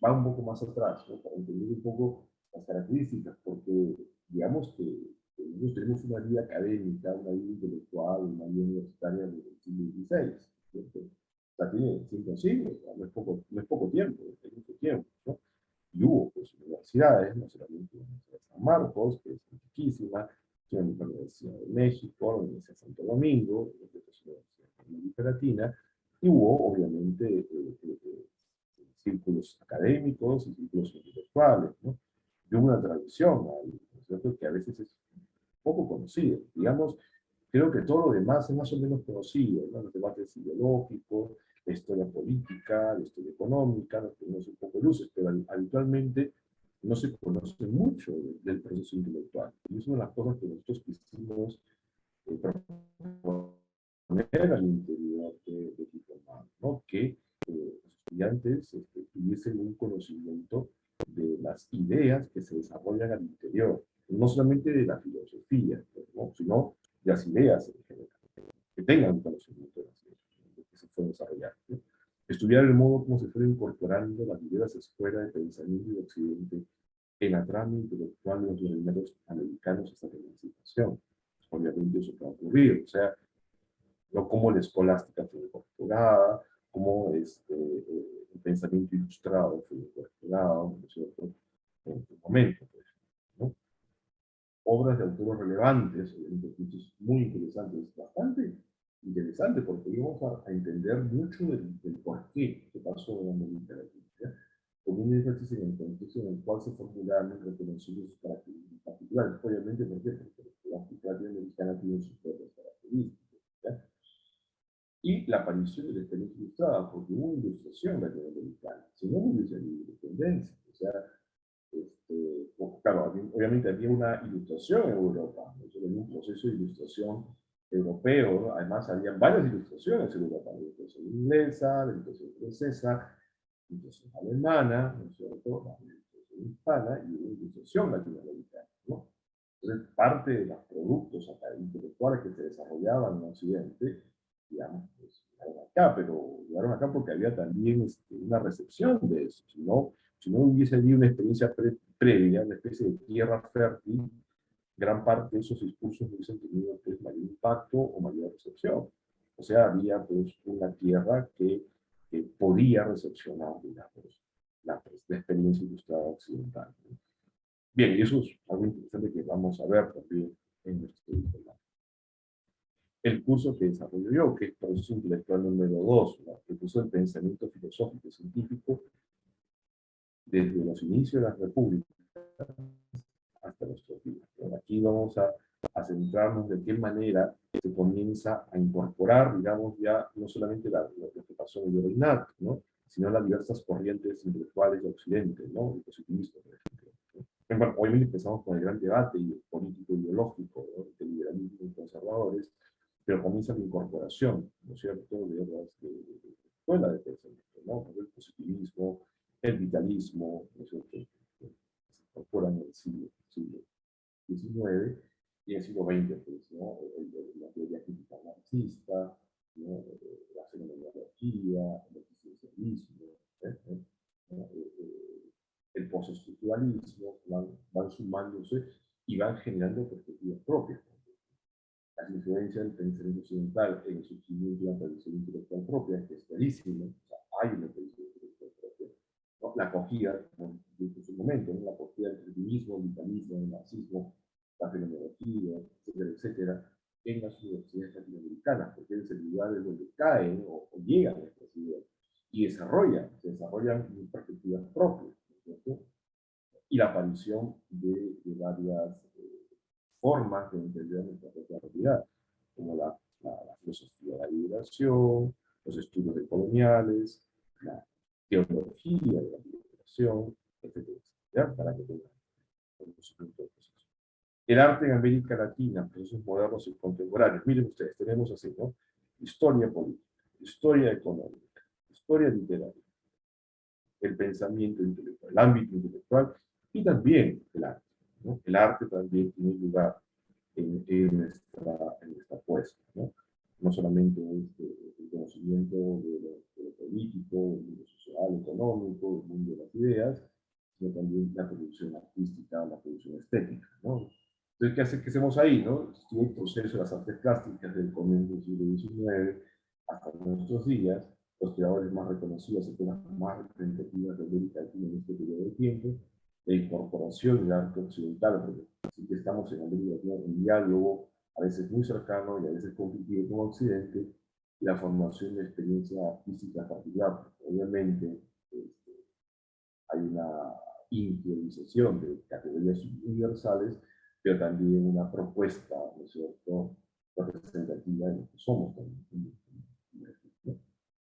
va un poco más atrás, ¿no? Para entender un poco las características, porque digamos que nosotros tenemos una vida académica, una vida intelectual, una vida universitaria del siglo XVI, ¿cierto? O sea, tiene 5 siglos, no es poco tiempo, es mucho tiempo, ¿no? Y hubo pues, universidades, no solamente la Universidad de San Marcos, que es antiquísima, sino la Universidad de México, la Universidad de Santo Domingo, la Universidad de América Latina, y hubo, obviamente, círculos académicos y círculos intelectuales, ¿no? De una tradición ahí, ¿no es cierto?, que a veces es poco conocida. Digamos, creo que todo lo demás es más o menos conocido, ¿no? Los debates ideológicos, la historia política, la historia económica, nos tenemos un poco de luces, pero habitualmente no se conoce mucho del proceso intelectual. Y es una de las cosas que nosotros quisimos proponer al interior de Diplomado, ¿no? Que los estudiantes tuviesen un conocimiento de las ideas que se desarrollan al interior, no solamente de la filosofía, ¿no? Sino de las ideas en general, que tengan un conocimiento de las ideas que se fueron desarrollando, ¿no? Estudiar el modo como se fueron incorporando las diversas escuelas de pensamiento de Occidente en la trama intelectual de los primeros americanos hasta la emancipación. Obviamente eso va a ocurrir, o sea, no como la escolástica fue incorporada, como el pensamiento ilustrado fue incorporado, ¿no es cierto?, en su momento, pues, ¿no? Obras de autores relevantes, esto es muy interesante, es bastante interesante porque vamos a entender mucho del porqué que pasó en América Latina, con un énfasis en el contexto en el cual se formularon y reconocieron sus características particulares. Obviamente, ¿por qué? Porque la cultura latinoamericana tiene sus propias características, ¿ya? Y la aparición de la experiencia ilustrada, porque hubo ilustración latinoamericana, si no hubiese habido independencia. O sea, claro, obviamente había una ilustración en Europa, ¿no? Había un proceso de ilustración europeo, ¿no? Además había varias ilustraciones en Europa, la ilustración inglesa, la ilustración francesa, la ilustración alemana, ¿no es cierto?, la ilustración hispana y una ilustración latinoamericana, ¿no? Entonces, parte de los productos intelectuales que se desarrollaban en Occidente, digamos, pues, llegaron acá, pero llegaron acá porque había también una recepción de eso. Si no hubiese habido una experiencia previa, una especie de tierra fértil, gran parte de esos discursos no hubiesen tenido pues, mayor impacto o mayor recepción. O sea, había pues, una tierra que podía recepcionar, digamos, la experiencia ilustrada occidental, ¿no? Bien, y eso es algo interesante que vamos a ver también en nuestro diplomado. El curso que desarrollo yo, que es proceso intelectual número 2, ¿no? El curso del pensamiento filosófico y científico desde los inicios de la República hasta nuestros días. Bueno, aquí vamos a centrarnos de qué manera se comienza a incorporar, digamos, ya no solamente lo que pasó en el virreinato, ¿no?, sino las diversas corrientes intelectuales de Occidente, ¿no?, el positivismo, por ejemplo, ¿no? Bueno, obviamente empezamos con el gran debate político ideológico, ¿no?, de liberalismo y conservadores, pero comienza la incorporación, ¿no es cierto?, de otras escuelas de pensamiento, ¿no?, el positivismo, el vitalismo, ¿no es cierto?, que se incorporan en el siglo XIX y en el siglo XX, pues, ¿no?, la teoría crítica marxista, ¿no?, la fenomenología, el existencialismo, el postestructuralismo, van sumándose y van generando perspectivas propias. Las influencias del pensamiento occidental en el surgimiento de la tradición intelectual propia, que es clarísima, o sea, hay una tradición intelectual propia, ¿no? La acogida, como dije en su momento, ¿no?, la acogida del relativismo, el vitalismo, el marxismo, la fenomenología, etcétera, etcétera, en las universidades latinoamericanas, porque es el lugar de donde caen o llegan estas ideas y se desarrollan perspectivas propias, ¿cierto? Y la aparición de varias formas de entender nuestra propia realidad, como la filosofía de la liberación, los estudios decoloniales, la teología de la liberación, etcétera, ¿ya? Para que tengan conocimiento del proceso. El arte en América Latina, procesos modernos y contemporáneos. Miren ustedes, tenemos así, ¿no? Historia política, historia económica, historia literaria, el pensamiento intelectual, el ámbito intelectual y también el arte, ¿no? El arte también tiene lugar en esta puesta, ¿no? No solamente el conocimiento de lo político, del mundo social, económico, del mundo de las ideas, sino también la producción artística, la producción estética, ¿no? Entonces, ¿qué hacemos ahí, no? Estuvo el proceso de las artes plásticas del comienzo del siglo XIX hasta nuestros días, los creadores más reconocidos y las más representativas de América Latina en este periodo de tiempo, la incorporación del arte occidental, porque sí que estamos en América Latina en diálogo, a veces muy cercano y a veces competitivo con Occidente, y la formación de experiencia artística particular. Obviamente, hay una interiorización de categorías universales, pero también una propuesta, ¿no es cierto?, representativa de lo que somos también, ¿no?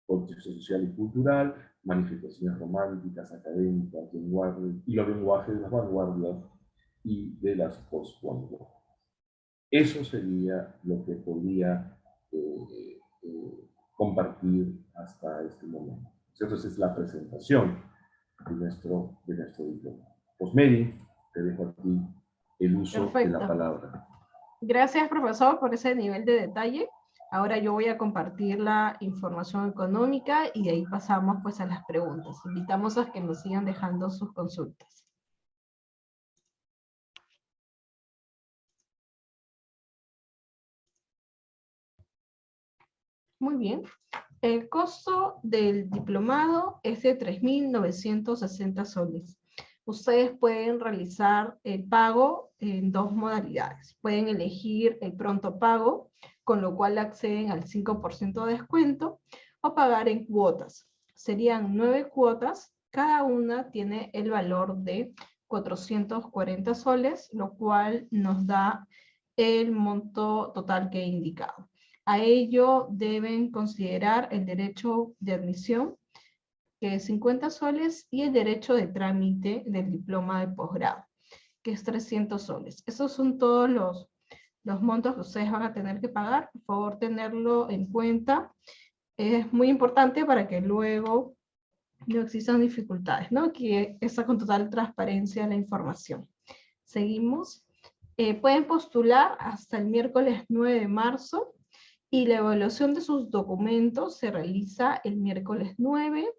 Contexto social y cultural, manifestaciones románticas, académicas, lenguaje, y los lenguajes de las vanguardias y de las postvanguardias. Eso sería lo que podría compartir hasta este momento. Entonces es la presentación de nuestro diploma. Pues Mary, te dejo a ti el uso de la palabra. Gracias, profesor, por ese nivel de detalle. Ahora yo voy a compartir la información económica y de ahí pasamos pues a las preguntas. Invitamos a que nos sigan dejando sus consultas. Muy bien. El costo del diplomado es de 3.960 soles. Ustedes pueden realizar el pago en dos modalidades. Pueden elegir el pronto pago, con lo cual acceden al 5% de descuento, o pagar en cuotas. Serían 9 cuotas, cada una tiene el valor de 440 soles, lo cual nos da el monto total que he indicado. A ello deben considerar el derecho de admisión, que es 50 soles, y el derecho de trámite del diploma de posgrado, que es 300 soles. Esos son todos los montos que ustedes van a tener que pagar. Por favor, tenerlo en cuenta. Es muy importante para que luego no existan dificultades, ¿no? Que está con total transparencia la información. Seguimos. Pueden postular hasta el miércoles 9 de marzo y la evaluación de sus documentos se realiza el miércoles 9,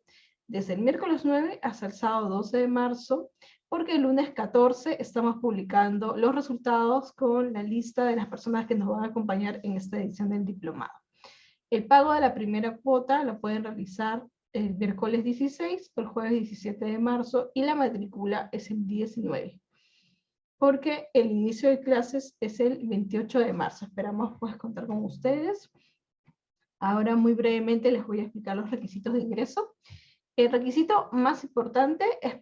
desde el miércoles 9 hasta el sábado 12 de marzo, porque el lunes 14 estamos publicando los resultados con la lista de las personas que nos van a acompañar en esta edición del diplomado. El pago de la primera cuota lo pueden realizar el miércoles 16 o el jueves 17 de marzo y la matrícula es el 19. Porque el inicio de clases es el 28 de marzo. Esperamos pues contar con ustedes. Ahora muy brevemente les voy a explicar los requisitos de ingreso. El requisito más importante es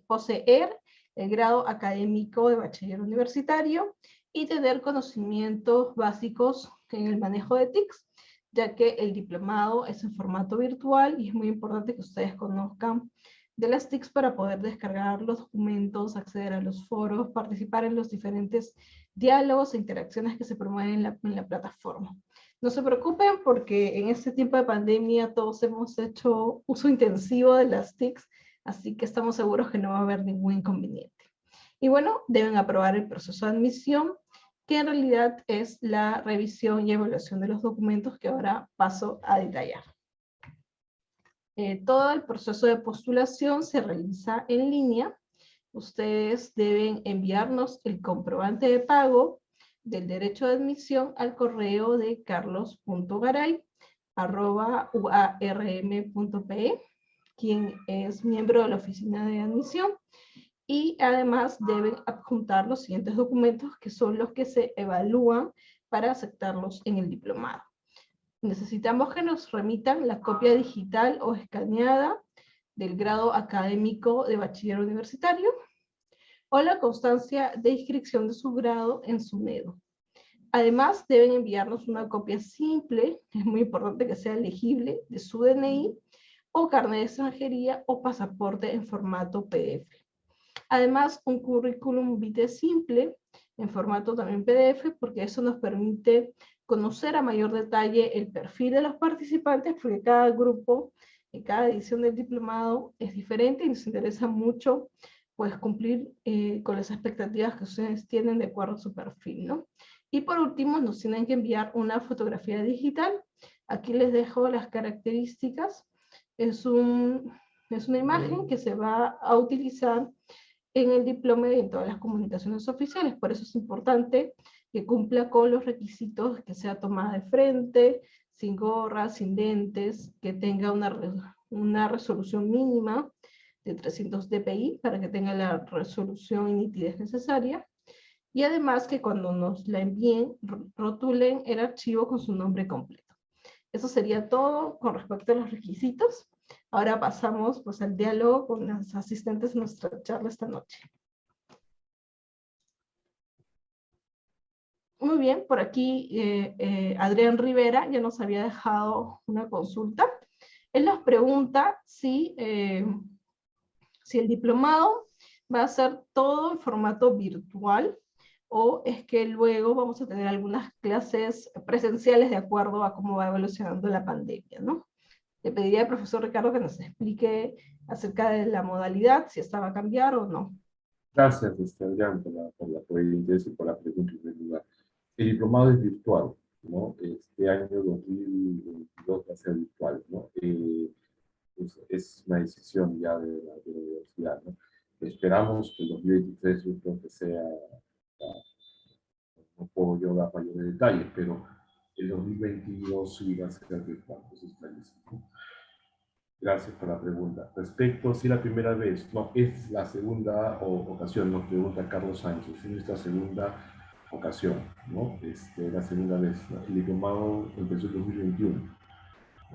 poseer el grado académico de bachiller universitario y tener conocimientos básicos en el manejo de TICs, ya que el diplomado es en formato virtual y es muy importante que ustedes conozcan de las TICs para poder descargar los documentos, acceder a los foros, participar en los diferentes diálogos e interacciones que se promueven en la plataforma. No se preocupen porque en este tiempo de pandemia todos hemos hecho uso intensivo de las TICs, así que estamos seguros que no va a haber ningún inconveniente. Y bueno, deben aprobar el proceso de admisión, que en realidad es la revisión y evaluación de los documentos que ahora paso a detallar. Todo el proceso de postulación se realiza en línea. Ustedes deben enviarnos el comprobante de pago del derecho de admisión al correo de carlos.garay@uarm.pe, quien es miembro de la oficina de admisión, y además deben adjuntar los siguientes documentos que son los que se evalúan para aceptarlos en el diplomado. Necesitamos que nos remitan la copia digital o escaneada del grado académico de bachiller universitario o la constancia de inscripción de su grado en SUNEDO. Además, deben enviarnos una copia simple, es muy importante que sea legible, de su DNI o carnet de extranjería o pasaporte en formato PDF. Además, un currículum vitae simple, en formato también PDF, porque eso nos permite conocer a mayor detalle el perfil de los participantes, porque cada grupo, en cada edición del diplomado es diferente y nos interesa mucho pues cumplir con las expectativas que ustedes tienen de acuerdo a su perfil, ¿no? Y por último, nos tienen que enviar una fotografía digital. Aquí les dejo las características. Es una imagen que se va a utilizar en el diploma y en todas las comunicaciones oficiales. Por eso es importante que cumpla con los requisitos, que sea tomada de frente, sin gorra, sin lentes, que tenga una resolución mínima de 300 dpi para que tenga la resolución y nitidez necesaria. Y además que cuando nos la envíen, rotulen el archivo con su nombre completo. Eso sería todo con respecto a los requisitos. Ahora pasamos pues al diálogo con las asistentes de nuestra charla esta noche. Muy bien, por aquí Adrián Rivera ya nos había dejado una consulta. Él nos pregunta si el diplomado va a ser todo en formato virtual o es que luego vamos a tener algunas clases presenciales de acuerdo a cómo va evolucionando la pandemia, ¿no? Le pediría al profesor Ricardo que nos explique acerca de la modalidad, si esta va a cambiar o no. Gracias, Adrián, por el interés y por la pregunta en primer lugar. El diplomado es virtual, ¿no? Este año 2022 va a ser virtual, ¿no? Es una decisión ya de la universidad, ¿no? Esperamos que el 2023 yo creo que sea, no puedo yo dar mayores detalles, pero el 2022 sí va a ser virtual, eso está listo, ¿no? Gracias por la pregunta. Respecto, si la primera vez, no, es la segunda ocasión, nos pregunta Carlos Sánchez, es nuestra segunda ocasión, ¿no? La segunda vez, ¿no? El diplomado empezó en 2021,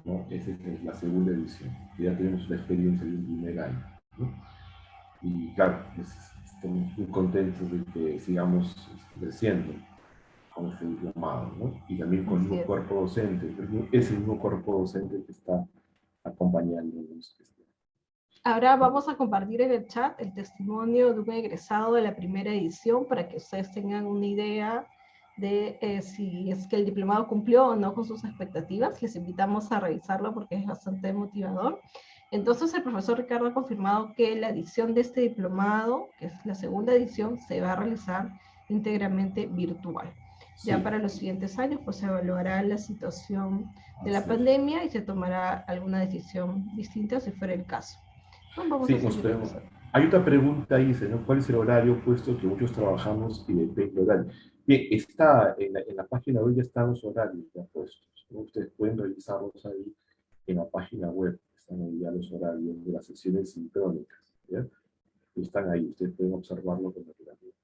¿no? Esa es la segunda edición, ya tenemos la experiencia de un primer año, ¿no? Y claro, estamos muy contentos de que sigamos creciendo con este diplomado, ¿no? Y también con un cuerpo docente, es el mismo cuerpo docente que está acompañándonos. Ahora vamos a compartir en el chat el testimonio de un egresado de la primera edición para que ustedes tengan una idea de si es que el diplomado cumplió o no con sus expectativas. Les invitamos a revisarlo porque es bastante motivador. Entonces el profesor Ricardo ha confirmado que la edición de este diplomado, que es la segunda edición, se va a realizar íntegramente virtual. Sí. Ya para los siguientes años pues se evaluará la situación de la pandemia y se tomará alguna decisión distinta si fuera el caso. Sí, nos podemos. Hay otra pregunta ahí, ¿no? ¿Cuál es el horario puesto que muchos trabajamos y depende del horario? Bien, está en la página web ya están los horarios ya puestos, ¿no? Ustedes pueden revisarlos ahí en la página web, están ahí ya los horarios de las sesiones sincrónicas, ¿ya? Están ahí, ustedes pueden observarlo con naturalidad.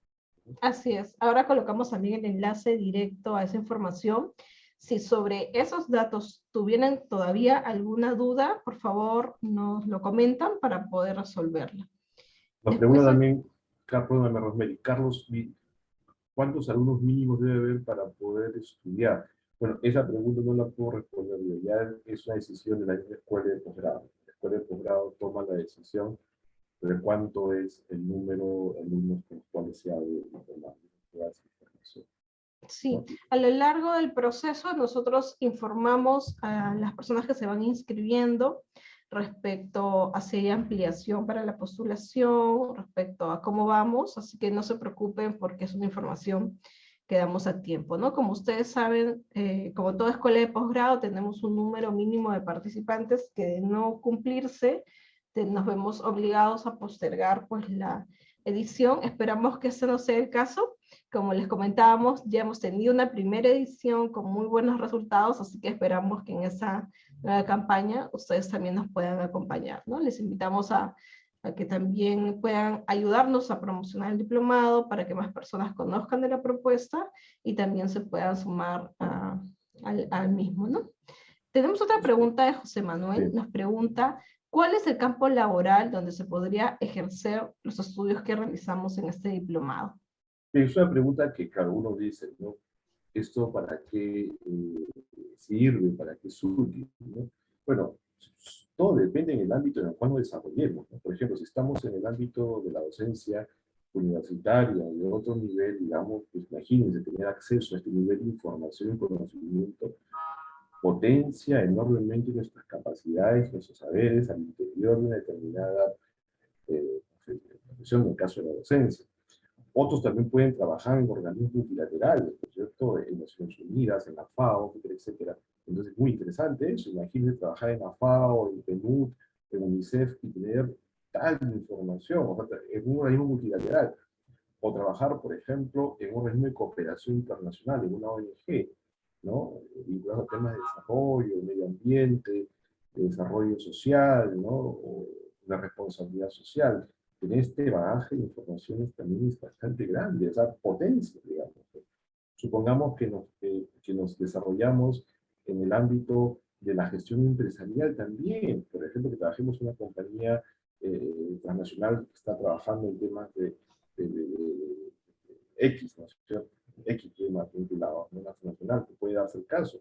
Así es, ahora colocamos también el enlace directo a esa información. Si sobre esos datos tuvieran todavía alguna duda, por favor nos lo comentan para poder resolverla. Nos pregunta también, Carlos, ¿cuántos alumnos mínimos debe haber para poder estudiar? Bueno, esa pregunta no la puedo responder yo, ya es una decisión de la escuela de posgrado. La escuela de posgrado toma la decisión de cuánto es el número de alumnos con los cuales se ha de informar. Sí, a lo largo del proceso nosotros informamos a las personas que se van inscribiendo respecto a si hay ampliación para la postulación, respecto a cómo vamos, así que no se preocupen porque es una información que damos a tiempo, ¿no? Como ustedes saben, como toda escuela de posgrado, tenemos un número mínimo de participantes que de no cumplirse, nos vemos obligados a postergar pues la edición. Esperamos que ese no sea el caso. Como les comentábamos, ya hemos tenido una primera edición con muy buenos resultados, así que esperamos que en esa nueva campaña ustedes también nos puedan acompañar, ¿no? Les invitamos a que también puedan ayudarnos a promocionar el diplomado para que más personas conozcan de la propuesta y también se puedan sumar al mismo, ¿no? Tenemos otra pregunta de José Manuel, nos pregunta, ¿cuál es el campo laboral donde se podría ejercer los estudios que realizamos en este diplomado? Es una pregunta que cada uno dice, ¿no? ¿Esto para qué sirve? ¿Para qué es útil? ¿No? Bueno, todo depende en el ámbito en el cual nos desarrollemos, ¿no? Por ejemplo, si estamos en el ámbito de la docencia universitaria y de otro nivel, digamos, pues imagínense tener acceso a este nivel de información y conocimiento, potencia enormemente nuestras capacidades, nuestros saberes al interior de una determinada eh, profesión, en el caso de la docencia. Otros también pueden trabajar en organismos multilaterales, ¿no es cierto? En Naciones Unidas, en la FAO, etcétera, etcétera. Entonces es muy interesante eso. Imagínense trabajar en la FAO, en PNUD, en UNICEF y tener tal información, o sea, en un organismo multilateral. O trabajar, por ejemplo, en un organismo de cooperación internacional, en una ONG, ¿no? Vinculado a temas de desarrollo, de medio ambiente, de desarrollo social, ¿no? O de responsabilidad social. En este bagaje de informaciones también es bastante grande, o sea, potencia, digamos. Supongamos que nos desarrollamos en el ámbito de la gestión empresarial también. Por ejemplo, que trabajemos en una compañía transnacional que está trabajando en temas de X, ¿no es cierto? X tema vinculado a una transnacional, que puede darse el caso.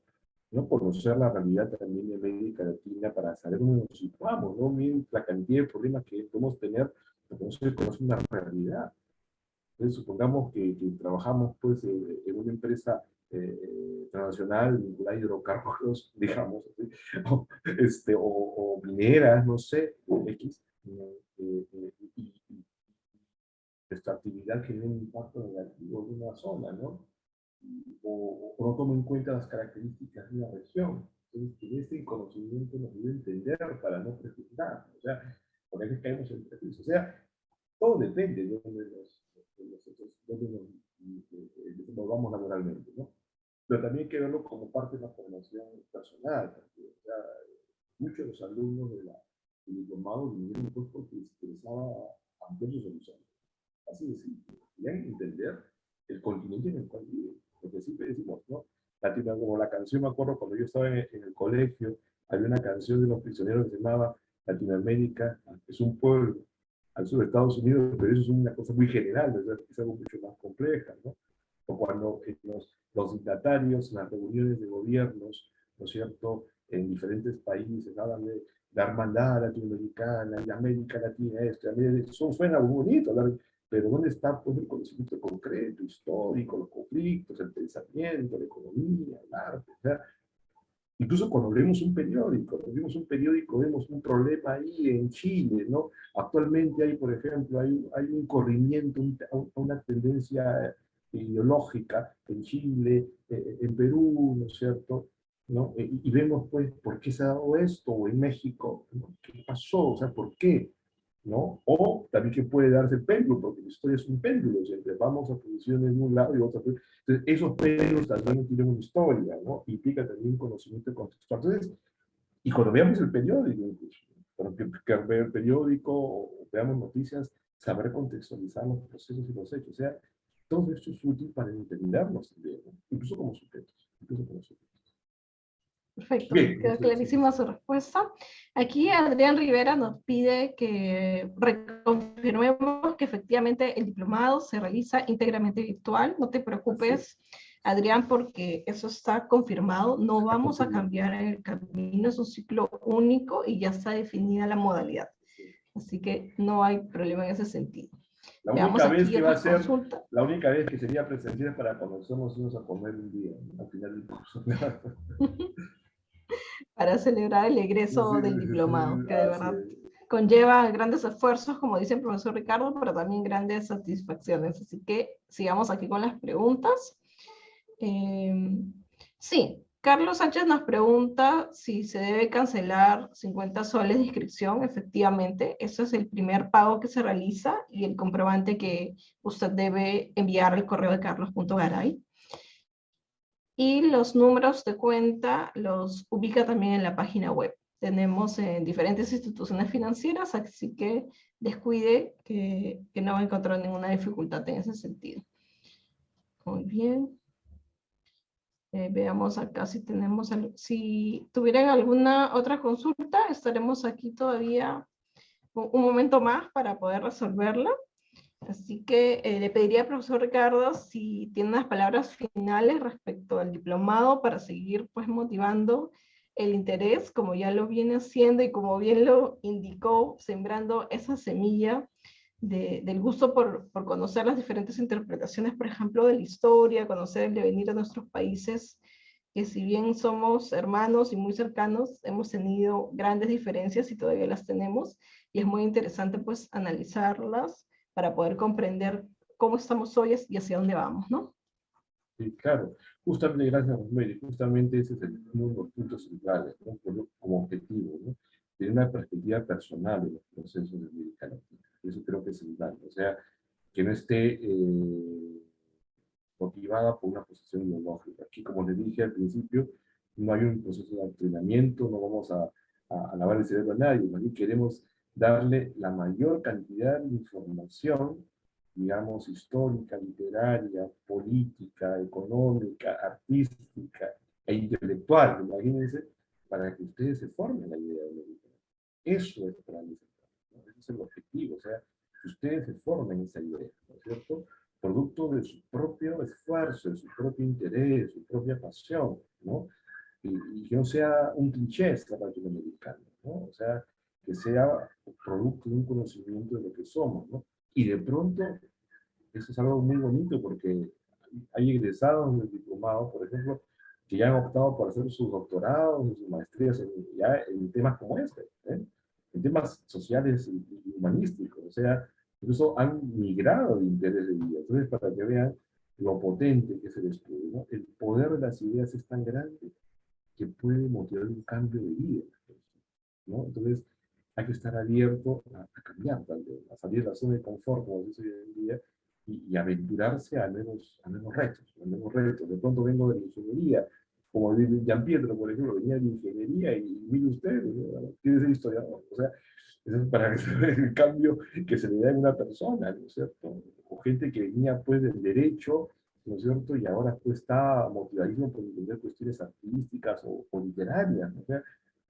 ¿No? Conocer la realidad también de América Latina para saber dónde nos situamos, ¿no? Miren la cantidad de problemas que podemos tener, porque no se conoce una realidad. Entonces, supongamos que trabajamos pues, en una empresa transnacional vinculada a hidrocarburos, digamos, ¿sí? O mineras, no sé, X, y esta actividad genera un impacto negativo en una zona, ¿no? O no toma en cuenta las características de una región. Entonces, que este conocimiento nos debe entender para no prejuzgar. O sea, por eso caemos en prejuicios. O sea, todo depende de dónde nos desenvolvamos laboralmente, ¿no? Pero también hay que verlo como parte de la formación personal. Porque, o sea, muchos de los alumnos del diplomado vinieron pues porque les interesaba ampliar sus horizontes. Así de simple. Querían entender el continente en el cual viven. Porque siempre decimos, ¿no? Como la canción, me acuerdo cuando yo estaba en el colegio, había una canción de los prisioneros que se llamaba Latinoamérica es un pueblo al sur de Estados Unidos, pero eso es una cosa muy general, ¿verdad? Es algo mucho más compleja, ¿no? O cuando los dignatarios en las reuniones de gobiernos, ¿no es cierto?, en diferentes países hablan de la hermandad latinoamericana, y América Latina, eso suena muy bonito, hablar, pero ¿dónde está pues, el conocimiento concreto, histórico, los conflictos, el pensamiento, la economía, el arte? O sea, incluso cuando leemos un periódico, vemos un problema ahí en Chile, ¿no? Actualmente hay, por ejemplo, hay un corrimiento, una tendencia ideológica en Chile, en Perú, ¿no es cierto? ¿No? Y vemos, pues, por qué se ha dado esto, o en México, ¿no? ¿Qué pasó? O sea, ¿por qué? ¿No? O también que puede darse el péndulo, porque la historia es un péndulo, siempre vamos a posiciones de un lado y otra. Entonces, esos péndulos también tienen una historia, ¿no? Implica también conocimiento contextual. Entonces, y cuando veamos el periódico, incluso, cuando que ver el periódico o veamos noticias, saber contextualizar los procesos y los hechos. O sea, todo esto es útil para entendernos también, ¿no? Incluso como sujetos. Incluso como sujetos. Perfecto, Bien, queda clarísima su respuesta. Aquí Adrián Rivera nos pide que reconfirmemos que efectivamente el diplomado se realiza íntegramente virtual. No te preocupes, Adrián, porque eso está confirmado. No vamos a cambiar el camino, es un ciclo único y ya está definida la modalidad. Así que no hay problema en ese sentido. La Veamos única vez aquí que va a otras ser, consultas. la única vez que sería presencial es para conocernos unos a comer un día, al final del curso. Para celebrar el egreso del diplomado, que de verdad conlleva grandes esfuerzos, como dice el profesor Ricardo, pero también grandes satisfacciones. Así que sigamos aquí con las preguntas. Sí, Carlos Sánchez nos pregunta si se debe cancelar 50 soles de inscripción. Efectivamente, eso es el primer pago que se realiza y el comprobante que usted debe enviar al correo de carlos.garay. Y los números de cuenta los ubica también en la página web. Tenemos en diferentes instituciones financieras, así que descuide que no va a encontrar ninguna dificultad en ese sentido. Muy bien. Veamos acá si tenemos, si tuvieran alguna otra consulta, estaremos aquí todavía un momento más para poder resolverla. Así que le pediría al profesor Ricardo si tiene unas palabras finales respecto al diplomado para seguir pues motivando el interés, como ya lo viene haciendo y como bien lo indicó, sembrando esa semilla del gusto por conocer las diferentes interpretaciones, por ejemplo, de la historia, conocer el devenir de nuestros países, que si bien somos hermanos y muy cercanos, hemos tenido grandes diferencias y todavía las tenemos, y es muy interesante pues analizarlas para poder comprender cómo estamos hoy y hacia dónde vamos, ¿no? Sí, claro. Justamente, gracias, Rosemary, justamente ese es uno de los puntos centrales, ¿no? Como objetivo, ¿no? Tener una perspectiva personal de los procesos de América Latina. Eso creo que es central. O sea, que no esté motivada por una posición ideológica. Aquí, como les dije al principio, no hay un proceso de adoctrinamiento, no vamos a lavar el cerebro a nadie, aquí queremos darle la mayor cantidad de información, digamos, histórica, literaria, política, económica, artística e intelectual, imagínense, para que ustedes se formen la idea de América. Eso es para mí, ¿no? Ese es el objetivo, o sea, que ustedes se formen esa idea, ¿no es cierto? Producto de su propio esfuerzo, de su propio interés, de su propia pasión, ¿no? Y que no sea un cliché ser latinoamericano, ¿no? O sea, que sea producto de un conocimiento de lo que somos, ¿no? Y de pronto, eso es algo muy bonito porque hay egresados del diplomado, por ejemplo, que ya han optado por hacer sus doctorados, sus maestrías ya en temas como este, ¿eh? En temas sociales y humanísticos, o sea, incluso han migrado de interés de vida. Entonces, para que vean lo potente que es el estudio, ¿no? El poder de las ideas es tan grande que puede motivar un cambio de vida, ¿no? Entonces, hay que estar abierto a cambiar también, a salir de la zona de confort, como dice hoy en día, y aventurarse a nuevos retos, a nuevos retos. De pronto vengo de la ingeniería, como Gian Pietro, por ejemplo, venía de ingeniería y mire usted, tiene que ser historiador. O sea, eso es para ver el cambio que se le da en una persona, ¿no es cierto? O gente que venía pues del derecho, ¿no es cierto? Y ahora pues está motivadísimo por entender cuestiones artísticas o literarias, ¿no? O sea,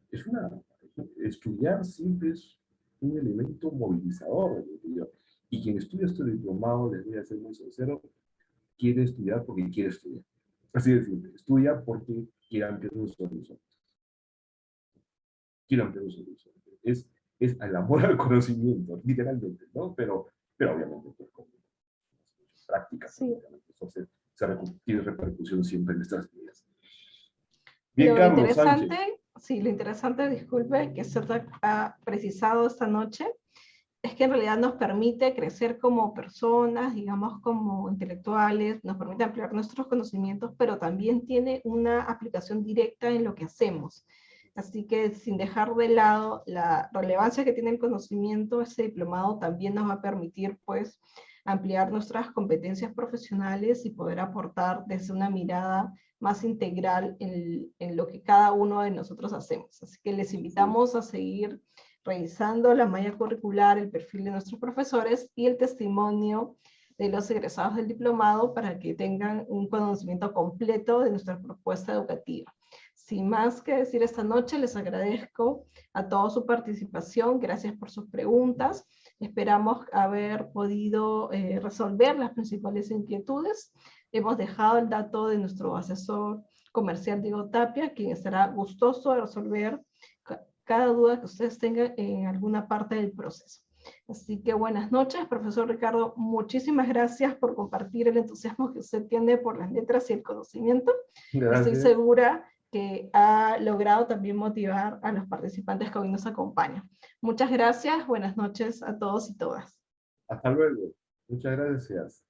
es una, estudiar siempre es un elemento movilizador. Y quien estudia este diplomado, les voy a ser muy sincero, quiere estudiar porque quiere estudiar. Así de simple, estudia porque quiere ampliar sus horizontes. Quiere ampliar sus horizontes. Es el amor al conocimiento, literalmente, ¿no? Pero obviamente, pues, con prácticas, Sí. eso tiene repercusión siempre en nuestras vidas. Bien, Lo Carlos interesante, Sánchez. sí, lo interesante, disculpe, que se ha precisado esta noche, es que en realidad nos permite crecer como personas, digamos como intelectuales, nos permite ampliar nuestros conocimientos, pero también tiene una aplicación directa en lo que hacemos. Así que sin dejar de lado la relevancia que tiene el conocimiento, ese diplomado también nos va a permitir pues ampliar nuestras competencias profesionales y poder aportar desde una mirada más integral en lo que cada uno de nosotros hacemos. Así que les invitamos a seguir revisando la malla curricular, el perfil de nuestros profesores y el testimonio de los egresados del diplomado para que tengan un conocimiento completo de nuestra propuesta educativa. Sin más que decir esta noche, les agradezco a todos su participación, gracias por sus preguntas, esperamos haber podido resolver las principales inquietudes. Hemos dejado el dato de nuestro asesor comercial Diego Tapia, quien estará gustoso de resolver cada duda que ustedes tengan en alguna parte del proceso. Así que buenas noches, profesor Ricardo, muchísimas gracias por compartir el entusiasmo que usted tiene por las letras y el conocimiento. Gracias. Estoy segura que ha logrado también motivar a los participantes que hoy nos acompañan. Muchas gracias, buenas noches a todos y todas. Hasta luego. Muchas gracias.